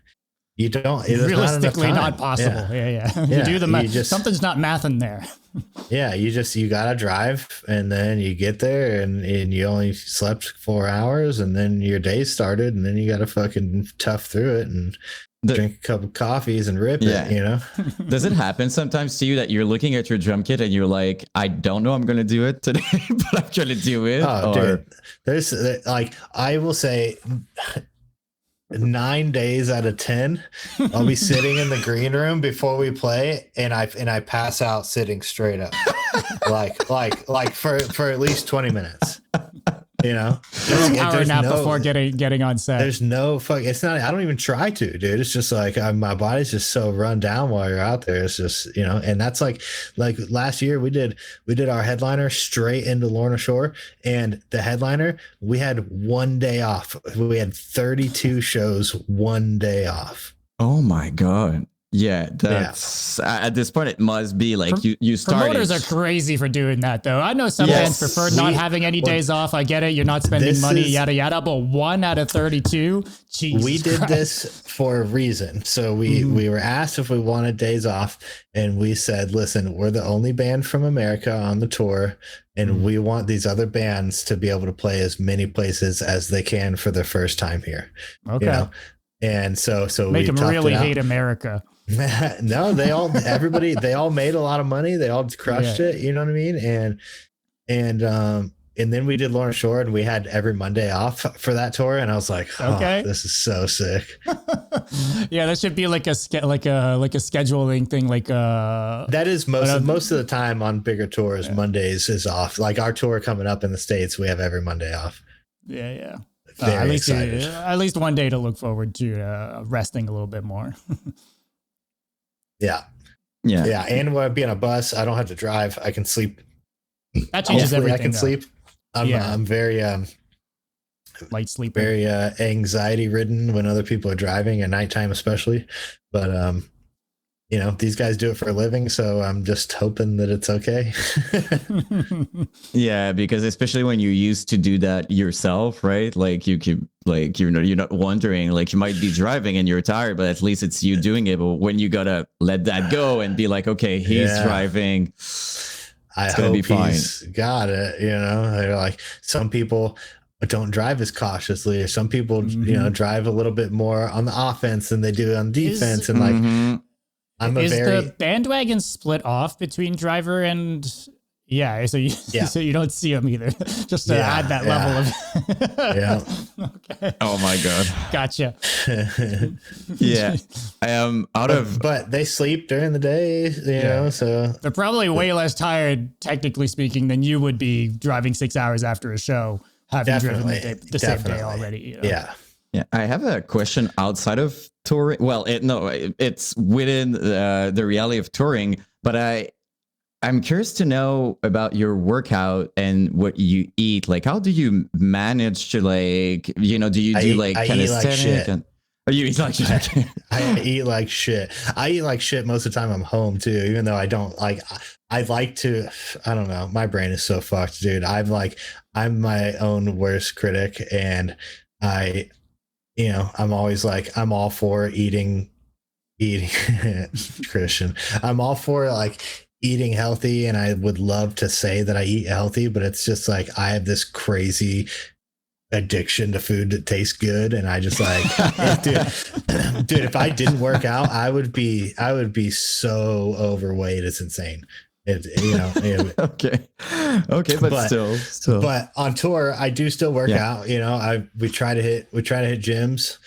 you don't. It's
realistically not possible. Yeah. You do the math. Something's not mathing there.
Yeah, you gotta drive, and then you get there, and you only slept 4 hours, and then your day started, and then you gotta fucking tough through it and drink a couple coffees and rip it, you know?
Does it happen sometimes to you that you're looking at your drum kit and you're like, I don't know I'm gonna do it today, but I'm gonna do it?
Dude, there's like, I will say 9 days out of 10, I'll be sitting in the green room before we play, and I pass out sitting straight up, like for at least 20 minutes. You know,
an hour nap before getting on set.
There's no fuck. It's not. I don't even try to, dude. It's just like my body's just so run down while you're out there. It's just, you know, and that's like last year we did our headliner straight into Lorna Shore, and the headliner, we had 1 day off. We had 32 shows, 1 day off.
Oh my god. Yeah, that's at this point it must be like you started.
Promoters are crazy for doing that, though. I know some bands prefer not having any days off. I get it. You're not spending money, yada yada. But 1 out of 32, Jesus
we did
Christ.
this for a reason. So we were asked if we wanted days off, and we said, "Listen, we're the only band from America on the tour, and we want these other bands to be able to play as many places as they can for their first time here."
Okay.
You know? And so
make them really hate America.
No, they all made a lot of money. They all crushed it. You know what I mean? And then we did Lorna Shore, and we had every Monday off for that tour. And I was like, this is so sick.
Yeah, that should be like a scheduling thing.
That is most of the time on bigger tours. Mondays is off. Like our tour coming up in the States, we have every Monday off.
Yeah.
Very
at least 1 day to look forward to, resting a little bit more.
Yeah. And when I be on a bus, I don't have to drive. I can sleep.
That changes everything.
I can sleep. I'm very
light sleeper,
very anxiety ridden when other people are driving at nighttime, especially. But you know, these guys do it for a living, so I'm just hoping that it's okay.
Yeah, because especially when you used to do that yourself, right? Like you could, like, you're not wondering, like you might be driving and you're tired, but at least it's you doing it. But when you gotta let that go and be like, okay, he's driving,
I hope he's got it. You know, they're like, some people don't drive as cautiously, or some people, you know, drive a little bit more on the offense than they do on defense, and like.
The bandwagon split off between driver and so you don't see them either, just to add that level of
Okay.
Oh my god,
gotcha.
Yeah, I am
but they sleep during the day, you know, so
they're probably way less tired, technically speaking, than you would be driving 6 hours after a show, having driven the same day already, you know?
Yeah, I have a question outside of touring. Well, it's within the reality of touring, but I'm curious to know about your workout and what you eat. Like, how do you manage to, like, you know, do you do calisthenics? You eat like shit.
I eat like shit. I eat like shit most of the time I'm home too, even though I don't like. I like to. I don't know. My brain is so fucked, dude. I'm my own worst critic, and I'm always like, I'm all for eating Christian. I'm all for like eating healthy, and I would love to say that I eat healthy, but it's just like I have this crazy addiction to food that tastes good, and I just like dude, if I didn't work out, I would be so overweight. It's insane. Okay,
but still.
But on tour, I do still work out. You know, we try to hit gyms.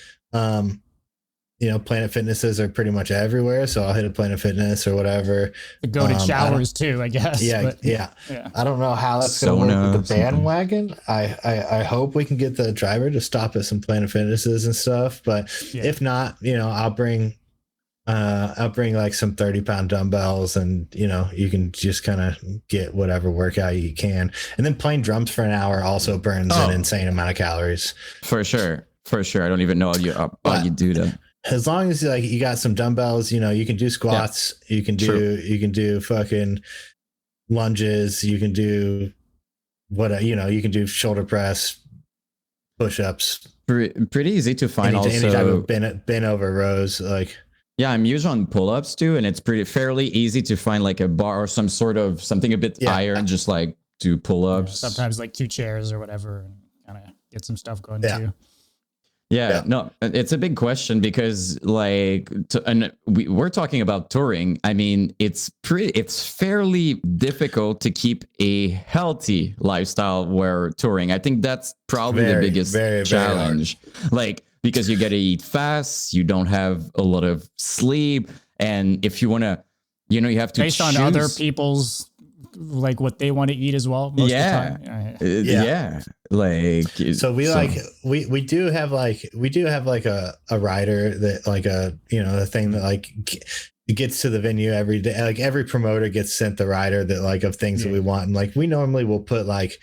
You know, Planet Fitnesses are pretty much everywhere, so I'll hit a Planet Fitness or whatever.
Go to showers too, I guess.
Yeah. I don't know how that's going to work with the bandwagon. I hope we can get the driver to stop at some Planet Fitnesses and stuff, but if not, you know, I'll bring like some 30-pound dumbbells, and you know, you can just kind of get whatever workout you can. And then playing drums for an hour also burns an insane amount of calories.
For sure. I don't even know how you do that.
As long as like you got some dumbbells, you know, you can do squats, you can do fucking lunges, you can do you can do shoulder press, push-ups.
Pretty easy to find.
Any type of bent over rows, like.
Yeah, I'm huge on pull-ups too, and it's pretty fairly easy to find like a bar or some sort of something a bit higher and just like do pull-ups.
Sometimes like 2 chairs or whatever, and kind of get some stuff going too.
Yeah, no, it's a big question because like, we're talking about touring. I mean, it's fairly difficult to keep a healthy lifestyle where touring. I think that's probably the biggest challenge. Like, because you got to eat fast, you don't have a lot of sleep, and if you want to, you have to
based on other people's like what they want to eat as well. Most of the time.
Like,
so we do have a rider that like the thing that like gets to the venue every day. Like every promoter gets sent the rider that like of things that we want, and like we normally will put like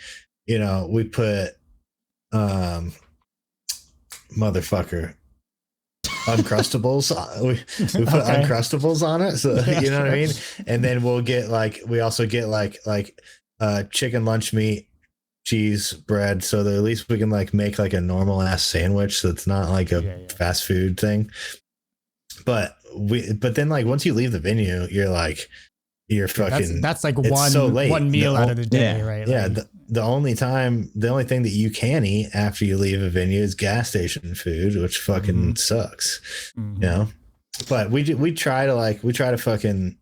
we put motherfucker Uncrustables. We put Uncrustables on it, so you know what I mean. And then we also get like chicken lunch meat, cheese, bread, so that at least we can like make like a normal ass sandwich, so it's not like a fast food thing. But then like once you leave the venue, you're fucking.
That's like one meal out of the day, right?
Yeah. The only thing that you can eat after you leave a venue is gas station food, which fucking sucks, But we try to fucking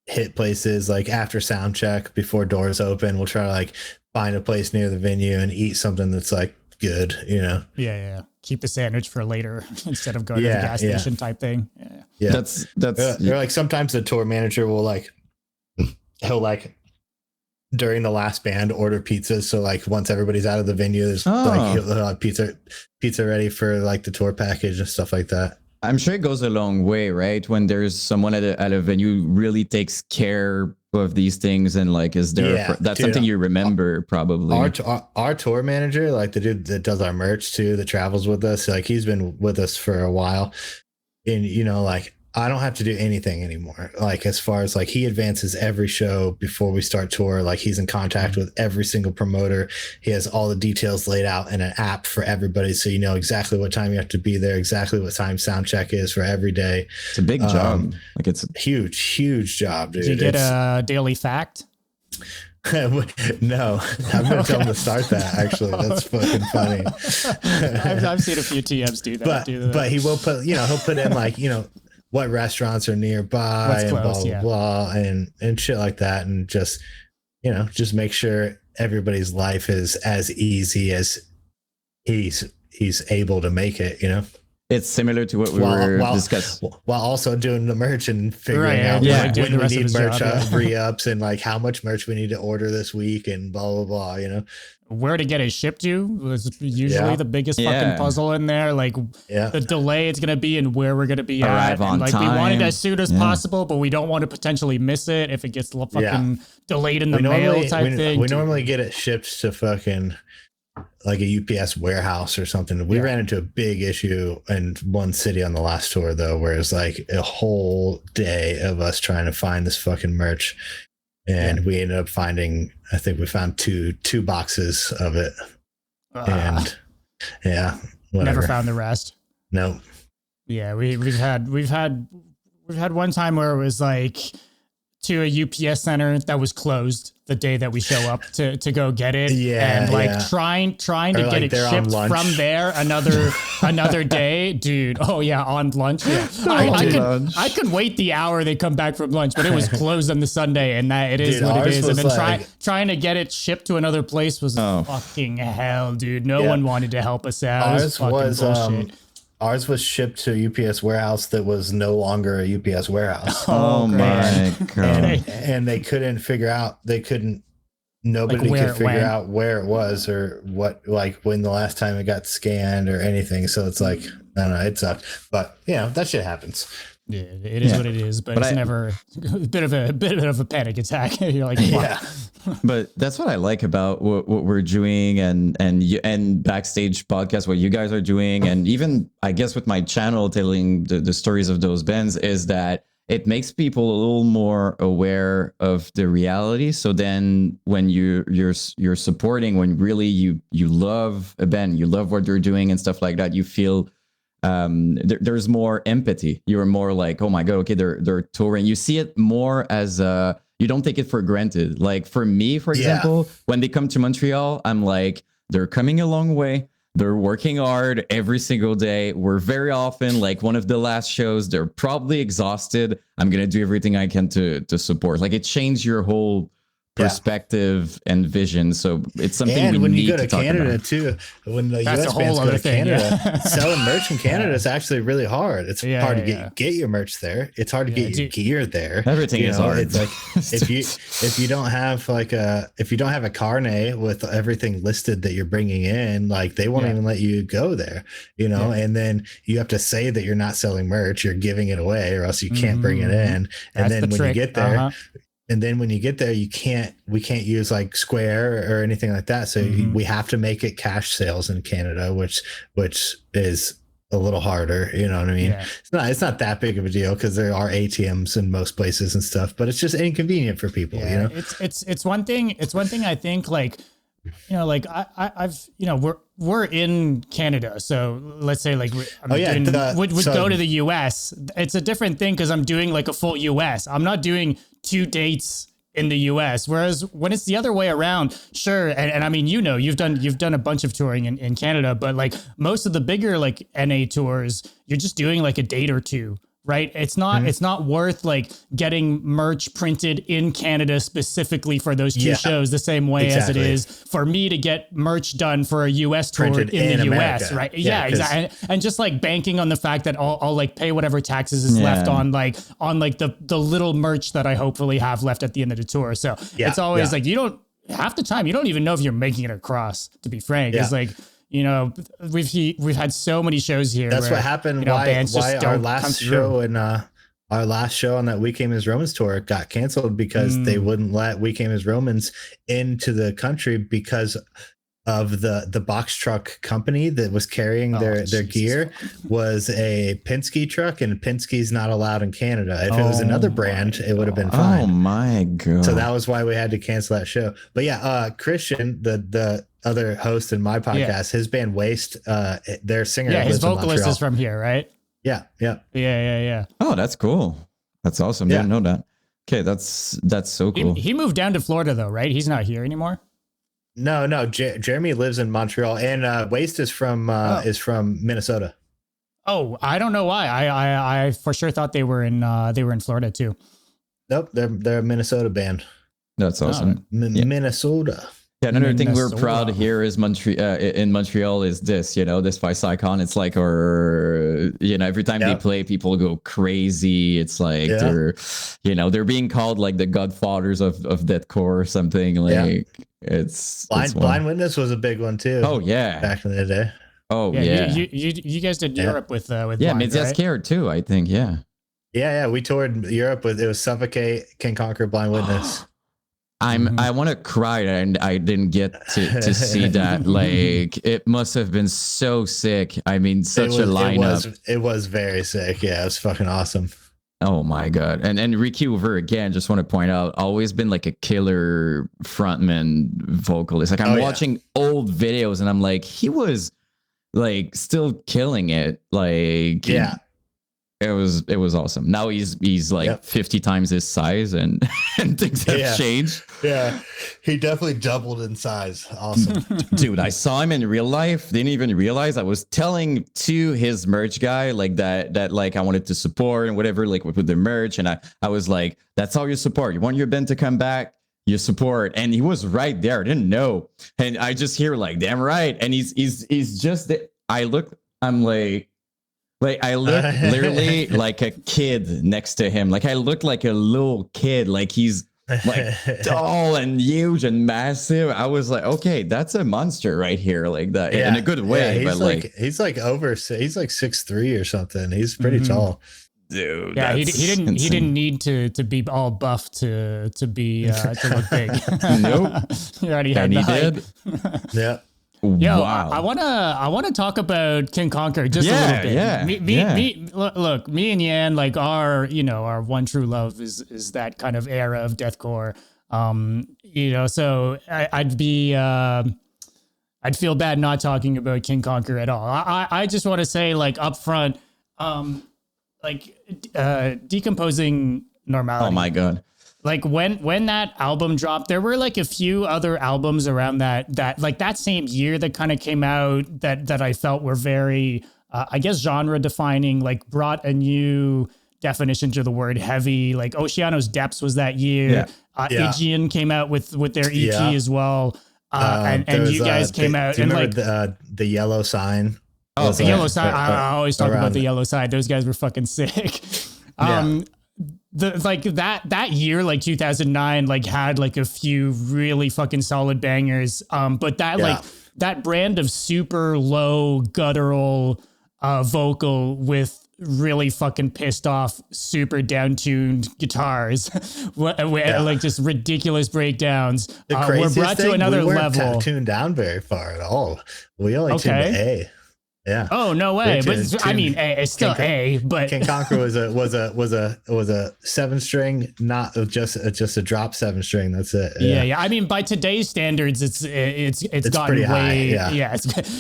hit places like after sound check, before doors open. We'll try to like find a place near the venue and eat something that's like good,
Yeah. Keep the sandwich for later instead of going to the gas station type thing.
Yeah.
That's
or like sometimes the tour manager will he'll like during the last band order pizzas, so like once everybody's out of the venue, there's like he'll have pizza ready for like the tour package and stuff like that.
I'm sure it goes a long way, right? When there's someone at a venue really takes care of these things and like is there that's something you remember probably.
Our tour manager, like the dude that does our merch too, that travels with us, like he's been with us for a while, and like I don't have to do anything anymore. Like as far as like he advances every show before we start tour, like he's in contact with every single promoter. He has all the details laid out in an app for everybody, so you know exactly what time you have to be there, exactly what time sound check is for every day.
It's a big job. Like it's a
huge job, dude.
Did you get a daily fact?
No, I'm gonna tell him to start that. Actually, that's fucking funny.
I've seen a few TMs do that.
But he will put, he'll put in like, what restaurants are nearby,
what's
and
close,
blah blah and shit like that, and just make sure everybody's life is as easy as he's able to make it.
It's similar to what we were discussing,
while also doing the merch and figuring out when we need merch re-ups and like how much merch we need to order this week and blah blah blah.
Where to get it shipped to was usually the biggest fucking puzzle in there. Like the delay it's gonna be and where we're gonna be
arrive
at.
on
and,
time.
We want it as soon as possible, but we don't want to potentially miss it if it gets fucking delayed in the mail type thing.
We normally get it shipped to fucking like a UPS warehouse or something. We ran into a big issue in one city on the last tour though, where it's like a whole day of us trying to find this fucking merch. And we ended up finding, I think we found two boxes of it. And whatever.
Never found the rest.
No.
Yeah, we've had one time where it was like to a UPS center that was closed the day that we show up to go get it. And like trying to get it shipped from there another day, dude. Oh yeah, on lunch. Yeah. I could wait the hour they come back from lunch, but it was closed on the Sunday, and that it is what it is. And then trying to get it shipped to another place was fucking hell, dude. No one wanted to help us out.
Ours was shipped to a UPS warehouse that was no longer a UPS warehouse.
Oh my God.
And they couldn't figure out, nobody could figure out where it was or what, like when the last time it got scanned or anything. So it's like, I don't know, it sucked. But that shit happens.
Yeah, it is what it is, but it's never a bit of a panic attack. You're like, what?
But that's what I like about what we're doing and backstage podcast, what you guys are doing, and even I guess with my channel telling the stories of those bands, is that it makes people a little more aware of the reality. So then when you're supporting, when really you love a band, you love what they're doing and stuff like that, you feel there's more empathy. You're more like, oh my god, okay, they're touring. You see it more as you don't take it for granted. Like for me, for example, when they come to Montreal, I'm like, they're coming a long way. They're working hard every single day. We're very often like one of the last shows. They're probably exhausted. I'm gonna do everything I can to support. Like it changed your whole perspective and vision. So it's something
and
we
when
need
you go to
talk
Canada
about.
too, when the
That's
US
a whole
bands go
other
to
thing,
Canada, selling merch in Canada is actually really hard. It's hard to get your merch there. It's hard to get your gear there.
Everything is hard.
It's like if you don't have a carnet with everything listed that you're bringing in, like they won't even let you go there, and then you have to say that you're not selling merch, you're giving it away, or else you can't bring it in. And then when you get there, we can't use like Square or anything like that. So we have to make it cash sales in Canada, which is a little harder. You know what I mean? Yeah. It's not that big of a deal because there are ATMs in most places and stuff, but it's just inconvenient for people.
Yeah, it's one thing. It's one thing I think like, like I've, we're in Canada. So let's say like, would go to the US. It's a different thing because I'm doing like a full US. I'm not doing 2 dates in the US. Whereas when it's the other way around, sure. And I mean, you've done a bunch of touring in Canada, but like most of the bigger like NA tours, you're just doing like a date or two. Right. It's not worth like getting merch printed in Canada specifically for those 2 shows the same way as it is for me to get merch done for a US tour in the US. Right. Yeah, exactly. And just like banking on the fact that I'll like pay whatever taxes is left on the little merch that I hopefully have left at the end of the tour. So it's always like half the time you don't even know if you're making it across, to be frank. It's like, we've had so many shows here.
That's what happened. Why our last show our last show on that We Came as Romans tour got canceled because they wouldn't let We Came as Romans into the country because of the box truck company that was carrying their gear was a Penske truck, and Penske's not allowed in Canada. If it was another brand, it would have been fine.
Oh my god!
So that was why we had to cancel that show. But Christian, the other host in my podcast, his band Waste, their singer,
his vocalist is from here, right?
Yeah.
Oh, that's cool. That's awesome. Didn't know that. Okay, that's so cool.
He moved down to Florida though, right? He's not here anymore.
No. Jeremy lives in Montreal, and Waste is from Minnesota.
Oh, I don't know why. I for sure thought they were in Florida too.
Nope, they're a Minnesota band.
That's awesome.
Minnesota.
Yeah, another thing we're proud here is in Montreal is this, this Vice Icon. It's like, every time they play, people go crazy. It's like they're being called like the godfathers of deathcore or something. Like it's
Blind Witness was a big one too.
Oh yeah,
back in the day.
Oh yeah.
You guys did Europe with
Midsat Scared too, I think. Yeah,
we toured Europe it was Suffocate, King Conquer, Blind Witness.
I want to cry, and I didn't get to see that. Like it must have been so sick. I mean, such a lineup.
It was very sick. Yeah, it was fucking awesome.
Oh my god! And Ricky Hoover again. Just want to point out, always been like a killer frontman vocalist. Like I'm watching old videos, and I'm like, he was like still killing it. Like It was awesome. Now he's like 50 times his size and things have changed.
Yeah, he definitely doubled in size. Awesome.
Dude, I saw him in real life. Didn't even realize. I was telling to his merch guy like that like I wanted to support and whatever, like with the merch. And I was like, that's all you support. You want your band to come back, you support. And he was right there. I didn't know. And I just hear like, damn right. And he's just I'm like I look literally like a kid next to him. Like I look like a little kid. Like he's like tall and huge and massive. I was like, okay, that's a monster right here, like that in a good way.
Yeah,
but
he's like 6'3" or something. He's pretty tall.
Dude,
yeah, he didn't need to be all buff to be to look big.
Nope.
He already had the height.
Yeah.
Yo,
wow.
I wanna talk about King Conquer just a little bit. Look, me and Yan, like our one true love is that kind of era of deathcore. So I'd I'd feel bad not talking about King Conquer at all. I just want to say, like, up front, Decomposing Normality.
Oh my God.
Like when that album dropped, there were like a few other albums around that like that same year that kind of came out that I felt were very, I guess, genre defining, like brought a new definition to the word heavy. Like Oceano's Depths was that year. Aegean came out with their EP as well. And you guys came out and like
the Yellow Sign.
Oh, the Yellow Sign. I always talk about the Yellow Sign. Those guys were fucking sick. That year, like 2009, like had like a few really fucking solid bangers. But that brand of super low guttural vocal with really fucking pissed off, super down-tuned guitars, like just ridiculous breakdowns. We're brought to another level.
Tuned down very far at all. We only tuned to A. Yeah.
Oh, no way. But I mean, it's still A. But
King Conquer was a 7-string, not just a drop 7-string. That's it.
Yeah. I mean, by today's standards, it's gotten way high,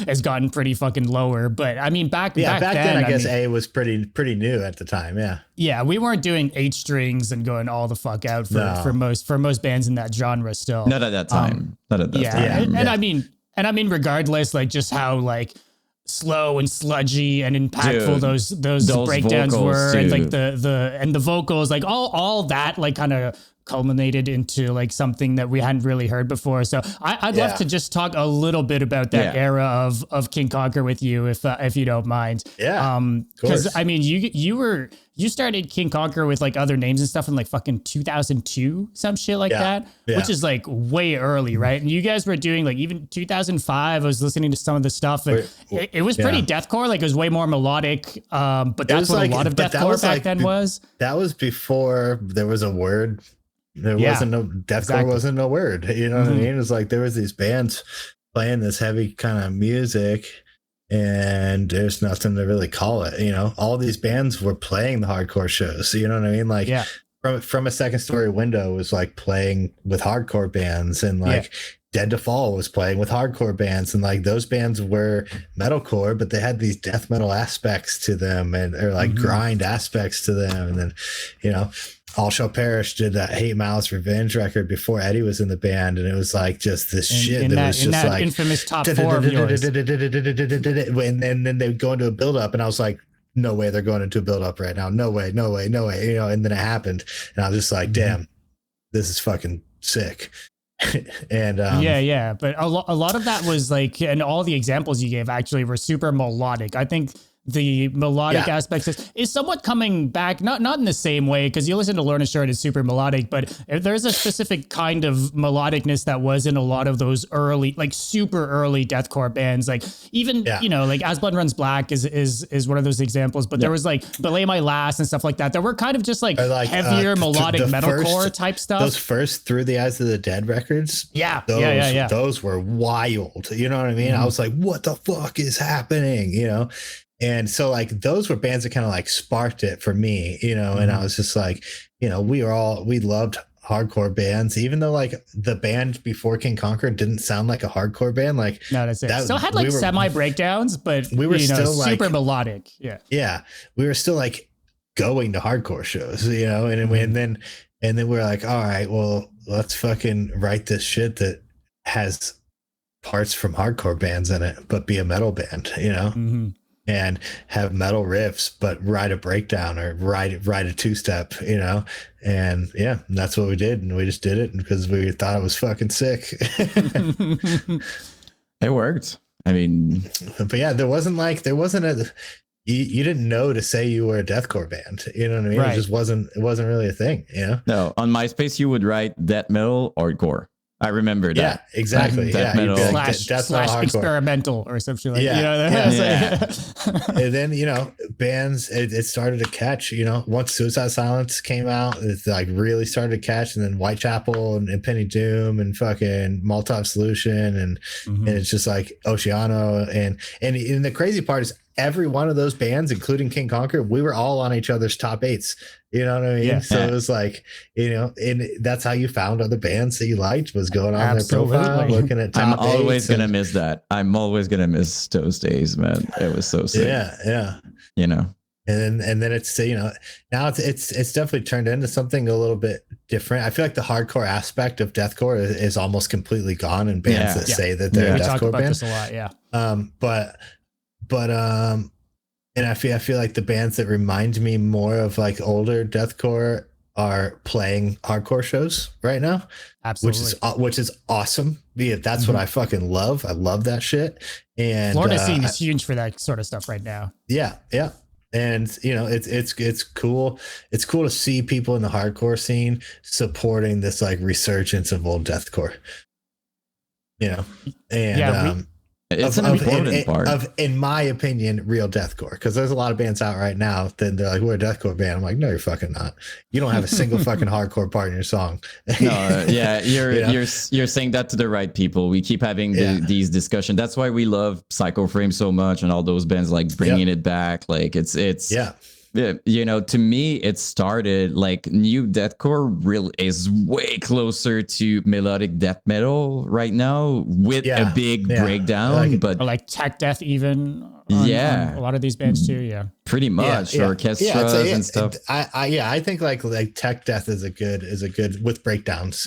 it's gotten pretty fucking lower. But I mean, back then, I guess
A was pretty new at the time. Yeah.
Yeah, we weren't doing 8 strings and going all the fuck out for most bands in that genre. Still,
not at that time. Not at that time.
And I mean, regardless, like just how like slow and sludgy and impactful those breakdowns were, and like the vocals, like all that like kind of culminated into like something that we hadn't really heard before. So I'd love to just talk a little bit about that era of King Conquer with you, if you don't mind.
Yeah.
Because I mean, you started King Conquer with like other names and stuff in like fucking 2002, some shit like that, which is like way early, right? And you guys were doing like even 2005. I was listening to some of the stuff. And it was pretty deathcore. Like it was way more melodic. But that's what a lot of deathcore back then was.
That was before there was a word. There wasn't no deathcore. Wasn't no word. You know what I mean? It was like there was these bands playing this heavy kind of music, and there's nothing to really call it. You know, all these bands were playing the hardcore shows. You know what I mean? Like from a Second Story Window was like playing with hardcore bands, and like Dead to Fall was playing with hardcore bands, and like those bands were metalcore, but they had these death metal aspects to them, and or like grind aspects to them, and then you know. All Shall Perish did that Hate Malice Revenge record before Eddie was in the band, and it was like just this shit that was just like
infamous top 4 of yours.
And then they would go into a build up, and I was like, no way they're going into a build up right now. No way. You know, and then it happened, and I was just like, damn, this is fucking sick. And
but a lot of that was like, and all the examples you gave actually were super melodic. I think the melodic aspects is somewhat coming back, not in the same way, because you listen to Lorna Shore, it's super melodic, but there's a specific kind of melodicness that was in a lot of those early, like super early deathcore bands. Like even, you know, like As Blood Runs Black is one of those examples, but there was like Belay My Last and stuff like that. There were kind of just like heavier melodic metalcore type stuff.
Those first Through the Eyes of the Dead records. Those were wild. You know what I mean? I was like, what the fuck is happening? You know? And so like those were bands that kind of like sparked it for me, you know, and I was just like, you know, we loved hardcore bands, even though like the band before King Conquer didn't sound like a hardcore band. Like
no, that's it. Still had like semi breakdowns, but we were still super like, melodic. Yeah.
We were still like going to hardcore shows, you know, and then we're like, all right, well, let's fucking write this shit that has parts from hardcore bands in it, but be a metal band, you know? And have metal riffs, but write a breakdown or write a 2-step, you know? And that's what we did. And we just did it because we thought it was fucking sick.
It worked. I mean,
but there wasn't you didn't know to say you were a deathcore band. You know what I mean? It just wasn't really a thing, you know?
No, on MySpace, you would write death metal or core. I remember that.
Yeah, exactly.
Metal.
Slash experimental or something like
that. And then, you know, bands, it started to catch, you know, once Suicide Silence came out, it's like really started to catch. And then Whitechapel and Penny Doom and fucking Molotov Solution. And it's just like Oceano. And the crazy part is every one of those bands, including King Conquer, we were all on each other's top 8s. You know what I mean?
Yeah.
So it was like, and that's how you found other bands that you liked, was going on their profile, looking at top
I'm always
8s
gonna miss that. I'm always gonna miss those days, man. It was so sick.
Yeah.
You know.
And then it's, now it's definitely turned into something a little bit different. I feel like the hardcore aspect of deathcore is almost completely gone in bands that say that they're a
we talk
deathcore
about
band.
this a lot, yeah.
And I feel like the bands that remind me more of like older deathcore are playing hardcore shows right now.
Absolutely.
Which is awesome. That's what I fucking love. I love that shit. And
Florida scene is huge for that sort of stuff right now.
Yeah. And it's cool. It's cool to see people in the hardcore scene supporting this like resurgence of old deathcore. And
it's an important part
of, in my opinion, real deathcore. Because there's a lot of bands out right now that they're like, we're a deathcore band. I'm like, no, you're fucking not. You don't have a single fucking hardcore part in your song.
No, you're saying that to the right people. We keep having these discussions. That's why we love Psycho Frame so much, and all those bands like bringing it back. Like it's to me, it started like new deathcore is way closer to melodic death metal right now with a big breakdown, but
or like tech death even. On a lot of these bands too.
Pretty much orchestras and stuff.
I think like tech death is a good with breakdowns.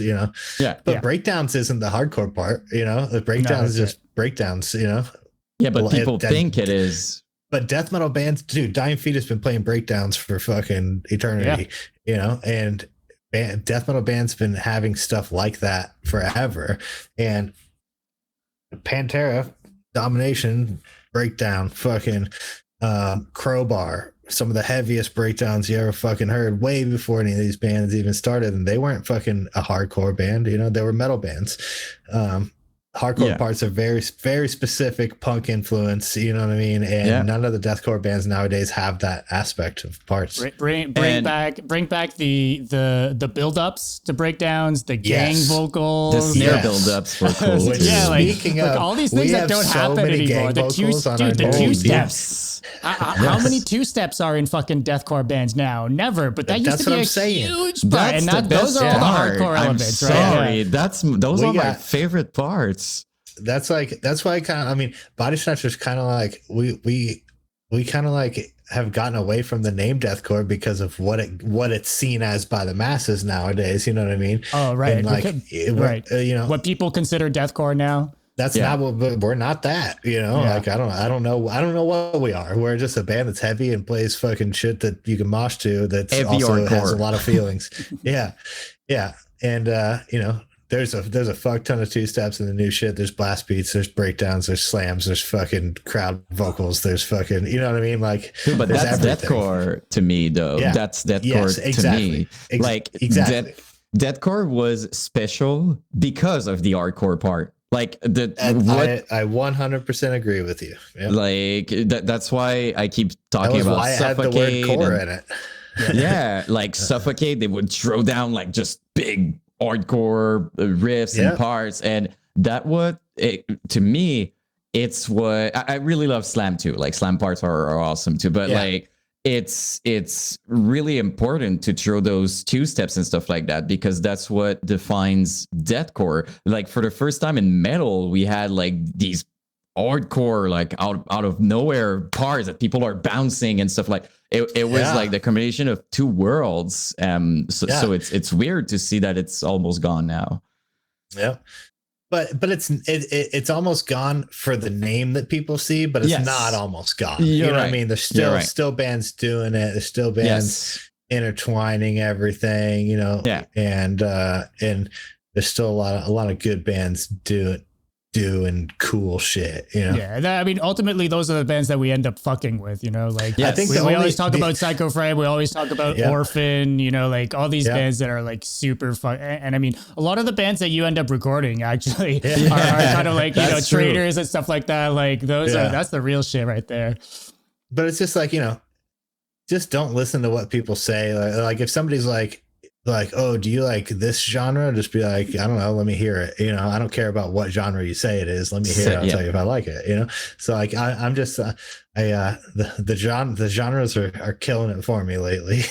But breakdowns isn't the hardcore part. The breakdowns is just breakdowns.
Yeah, but people think it is.
But death metal bands, dude, Dying Feet has been playing breakdowns for fucking eternity, and death metal bands been having stuff like that forever. And Pantera, Domination, breakdown, fucking Crowbar, some of the heaviest breakdowns you ever fucking heard, way before any of these bands even started. And they weren't fucking a hardcore band, they were metal bands. Hardcore parts are very, very specific punk influence, you know what I mean? And none of the deathcore bands nowadays have that aspect of parts.
Bring back the build-ups to breakdowns, the gang vocals,
the snare build-ups were cool.
Speaking of,
all these things that don't happen anymore. The two steps. How many two steps are in fucking deathcore bands now? Never. But that used to be a huge part. And those are all the hardcore elements, right?
Sorry, those are my favorite parts.
That's why Bodysnatcher's kind of like we kind of like have gotten away from the name deathcore because of what it's seen as by the masses nowadays. You know what I mean?
Oh, right.
And
what people consider deathcore now.
That's not what we're not that, like, I don't know what we are. We're just a band that's heavy and plays fucking shit that you can mosh to. That's
heavy
also
hardcore.
Has a lot of feelings. Yeah. And, there's a fuck ton of two steps in the new shit. There's blast beats, there's breakdowns, there's slams, there's fucking crowd vocals, there's fucking, you know what I mean? Like,
but that's deathcore to me, though.
Yeah.
That's deathcore to me.
Exactly.
Deathcore was special because of the hardcore part. Like
I 100% agree with you. Yeah.
Like that's why I keep talking about
why
Suffocate.
It had the word core in it.
Yeah, like Suffocate, they would throw down like just big hardcore riffs and parts, and to me, it's what I really love. Slam too. Like slam parts are awesome too, but like it's really important to throw those two steps and stuff like that, because that's what defines deathcore. Like for the first time in metal, we had like these hardcore, like out of nowhere parts that people are bouncing and stuff. Like it was like the combination of two worlds. So it's weird to see that it's almost gone now.
Yeah. But it's almost gone for the name that people see, but it's not almost gone. You know what I mean? There's still bands doing it. There's still bands intertwining everything, and there's still a lot of good bands doing cool shit,
I mean, ultimately those are the bands that we end up fucking with, like
I think
we always talk about Psycho Frame, we always talk about Orphan, like all these bands that are like super fun. And I mean, a lot of the bands that you end up recording actually are kind of like Traitors and stuff like that. Like those that's the real shit right there.
But it's just like, just don't listen to what people say. Like if somebody's like like, oh, do you like this genre? Just be like, I don't know, let me hear it. You know, I don't care about what genre you say it is. Let me hear it. I'll tell you if I like it. You know, so like I'm just the genres are killing it for me lately.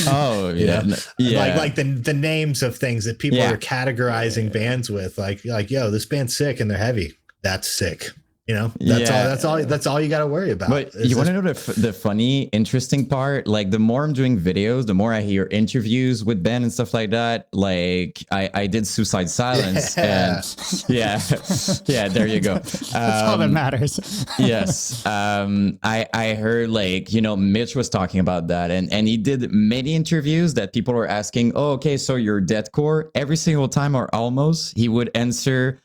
Oh yeah,
yeah. Like the names of things that people are categorizing bands with, like yo, this band's sick and they're heavy. That's sick. You know, that's all you got to worry about.
But you want to know the funny, interesting part? Like, the more I'm doing videos, the more I hear interviews with Ben and stuff like that. Like, I did Suicide Silence, and there you go.
That's all that matters.
Yes. I heard, like, you know, Mitch was talking about that, and he did many interviews that people were asking, oh, okay, so you're deathcore? Every single time, or almost, he would answer,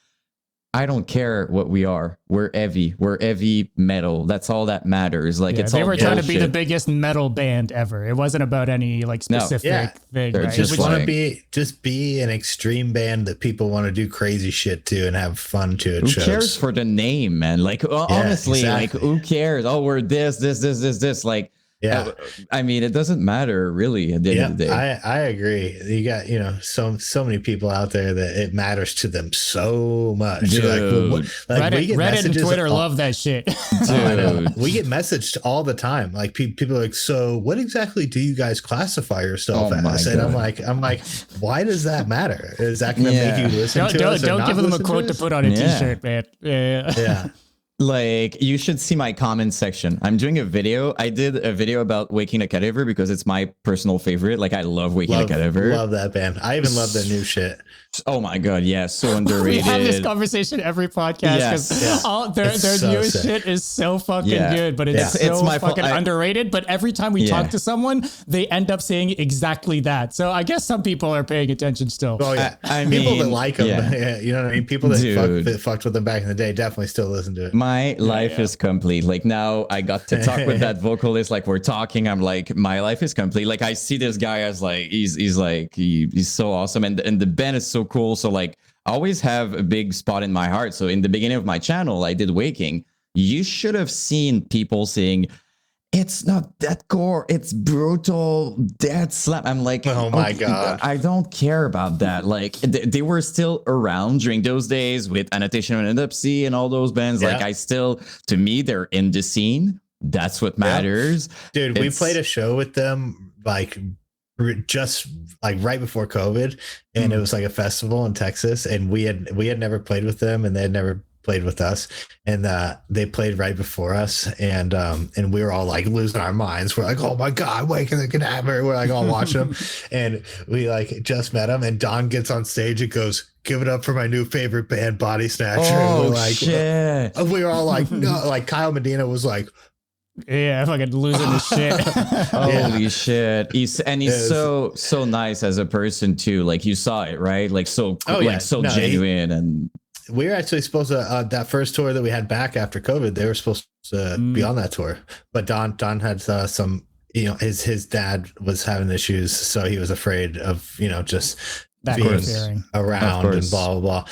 I don't care what we are. We're heavy metal. That's all that matters. Like, it's
they
all
were trying to be the
bullshit.
biggest metal band ever. It wasn't about any like specific thing.
They're
Right?
just
want
like-
to be an extreme band that people want to do crazy shit to and have fun to at
Who
shows.
cares for the name, man? Like, honestly,
exactly.
like, who cares? Oh, we're this. Like,
Yeah.
I mean, it doesn't matter really at the end of the day.
I agree. You got, you know, so many people out there that it matters to them so much.
Dude.
Reddit and Twitter love that shit.
Dude.
We get messaged all the time. Like people are like, so what exactly do you guys classify yourself as? And I'm like, why does that matter? Is that going to make you listen to us?
Don't give them a quote to put on a t-shirt, man.
Yeah.
Like, you should see my comment section. I'm doing a video. I did a video about Waking a Cadaver because it's my personal favorite. Like, I love Waking a Cadaver.
Love that band. I even love their new shit.
Oh my god, yeah, so underrated.
We have this conversation every podcast because all their newest shit is so fucking good, but it's my fucking underrated. But every time we talk to someone, they end up saying exactly that. So I guess some people are paying attention still.
Oh yeah,
I
people
mean,
that like them, you know what I mean. People that fucked with them back in the day definitely still listen to it.
My life is complete. Like, now I got to talk with that vocalist. Like, we're talking. I'm like, my life is complete. Like, I see this guy as like he's so awesome, and the band is so cool. So like, I always have a big spot in my heart. So in the beginning of my channel, I did Waking. You should have seen people saying, it's not deathcore, it's brutal death slam. I'm like,
oh my god,
I don't care about that. Like, they were still around during those days with Annotation and Endopsy and all those bands. Like, to me, they're in the scene. That's what matters.
Dude, we played a show with them like just like right before COVID, and it was like a festival in Texas, and we had never played with them, and they had never played with us, and they played right before us, and we were all like losing our minds. We're like, oh my god, Waking the Cadaver. We're like all watching them, and we like just met them, and Don gets on stage and goes, give it up for my new favorite band, Bodysnatcher.
Oh,
we're like,
shit.
We were all like, no, like Kyle Medina was like,
yeah, fucking losing the shit.
Holy shit. He's so nice as a person too. Like, you saw it, right? Like, genuine. And
we were actually supposed to that first tour that we had back after COVID, they were supposed to be on that tour, but Don had some, you know, his dad was having issues, so he was afraid of, you know, just
that
being around and blah blah blah.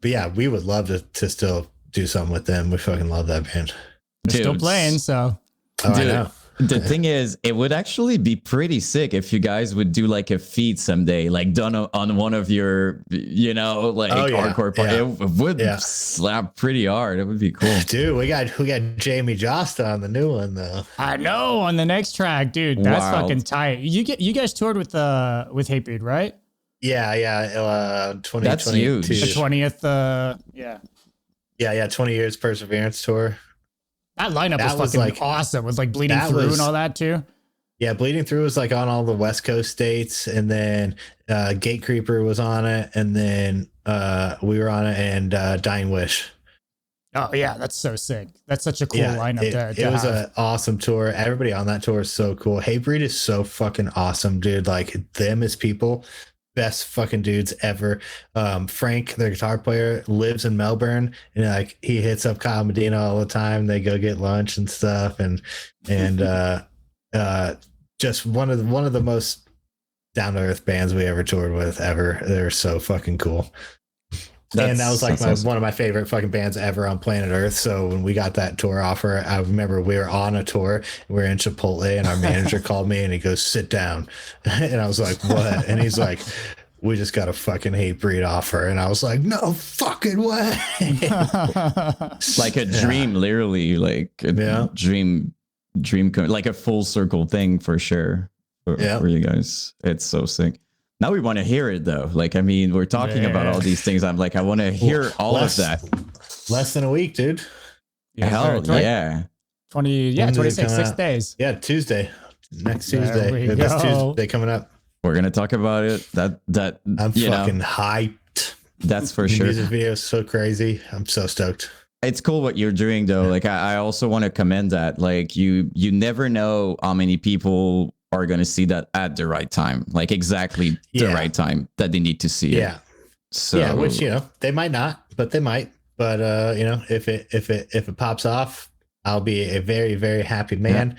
But yeah, we would love to still do something with them. We fucking love that band.
They're still playing, so.
I know.
The thing is, it would actually be pretty sick if you guys would do like a feat someday, like done on one of your, you know, like hardcore party. It would slap pretty hard. It would be cool.
Dude, we got Jamie Josta on the new one though.
I know, on the next track, dude. That's fucking tight. You guys toured with Hatebreed, right?
Yeah. 2022.
That's huge.
The 20th. Yeah,
20 years Perseverance tour.
That lineup was fucking like awesome. With like Bleeding Through and all that too.
Yeah, Bleeding Through was like on all the West Coast states, and then Gate Creeper was on it, and then we were on it, and Dying Wish.
Oh yeah, that's so sick. That's such a cool lineup.
It was an awesome tour. Everybody on that tour is so cool. Hatebreed is so fucking awesome, dude. Like, them as people, best fucking dudes ever. Frank, their guitar player, lives in Melbourne, and like he hits up Kyle Medina all the time. They go get lunch and stuff, and just one of the most down to earth bands we ever toured with ever. They're so fucking cool. And that was like one of my favorite fucking bands ever on planet Earth. So when we got that tour offer, I remember we were on a tour and we were in Chipotle and our manager called me and he goes, sit down. And I was like, what? And he's like, we just got a fucking Hatebreed offer. And I was like, no fucking way.
Like a dream, literally, like a dream, like a full circle thing for sure for you guys. It's so sick. Now we want to hear it though. Like, I mean, we're talking about all these things. I'm like, I want to hear all of that.
Less than a week, dude.
Hell yeah.
26, 6 days.
Yeah, Tuesday. Next Tuesday. This Tuesday coming up.
We're gonna talk about it. That
I'm fucking hyped.
That's for
the
sure.
Music video is so crazy. I'm so stoked.
It's cool what you're doing though. Like I also want to commend that. Like you never know how many people are going to see that at the right time, like exactly the right time that they need to see it. So
which they might not, but they might. But if it pops off, I'll be a very, very happy man.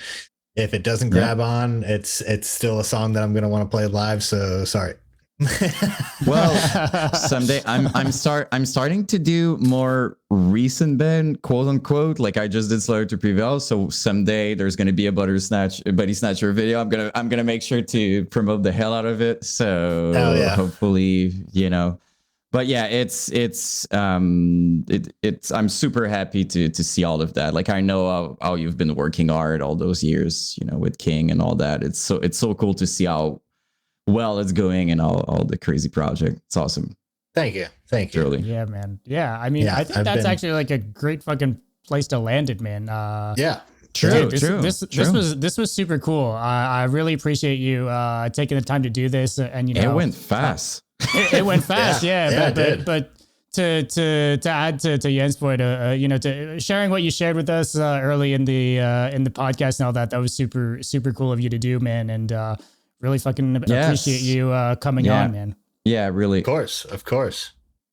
If it doesn't grab on, it's still a song that I'm going to want to play live. So sorry.
Well, someday I'm starting to do more recent band, quote unquote. Like I just did Slayer to Prevail, so someday there's gonna be a Bodysnatcher video. I'm gonna make sure to promote the hell out of it. So hopefully, But yeah, it's I'm super happy to see all of that. Like I know how you've been working hard all those years, with King and all that. It's so cool to see how well it's going and all the crazy project. It's awesome.
Thank you.
Truly.
Yeah, man. Yeah, I mean, I think that's actually like a great fucking place to land it, man.
True.
This was super cool. I really appreciate you taking the time to do this, and
it went fast.
It went fast, but to add to Jens' point, to sharing what you shared with us early in the podcast and all that was super super cool of you to do, man, and really fucking appreciate you coming on, man.
Yeah, really.
Of course.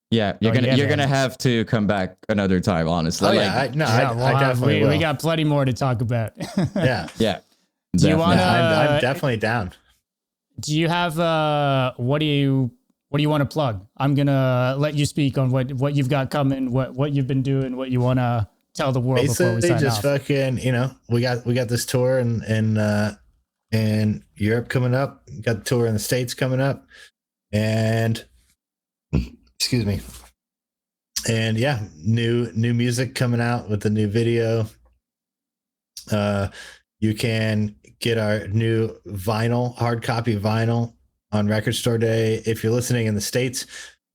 Yeah, you're gonna have to come back another time, honestly.
I definitely will.
We got plenty more to talk about.
Yeah.
Do you want to?
I'm definitely down.
Do you have what do you want to plug? I'm gonna let you speak on what you've got coming, what you've been doing, what you want to tell the world before we sign off.
Fucking, we got this tour in Europe coming up. We got the tour in the States coming up, and excuse me. And new music coming out with the new video. You can get our new vinyl, hard copy vinyl on Record Store Day. If you're listening in the States,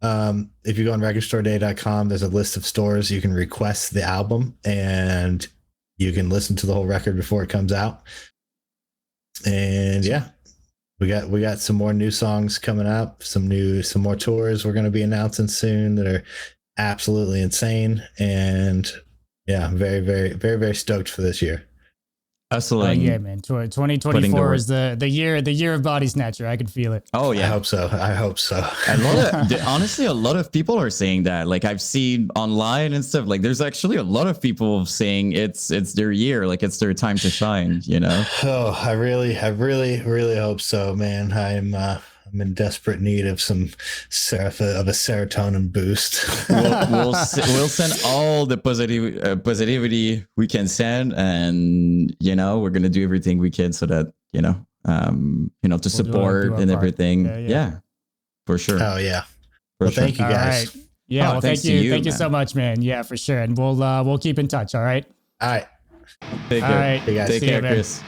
if you go on recordstoreday.com, there's a list of stores you can request the album and you can listen to the whole record before it comes out. And we got some more new songs coming up, some more tours we're going to be announcing soon that are absolutely insane. And very, very, very, very stoked for this year.
Hustling.
Yeah, man. 2024 is the year of Bodysnatcher. I could feel it.
Oh yeah,
I hope so.
Honestly, a lot of people are saying that. Like I've seen online and stuff. Like there's actually a lot of people saying it's their year. Like it's their time to shine.
Oh, I really hope so, man. I'm in desperate need of a serotonin boost.
we'll send all the positivity we can send, and we're gonna do everything we can so that to support and everything. Yeah, for sure.
Oh yeah. Thank you guys.
Right. Yeah, thank you so much, man. Yeah, for sure, and we'll keep in touch. All right.
All right.
Take care.
All right.
Hey guys.
Take care, Chris.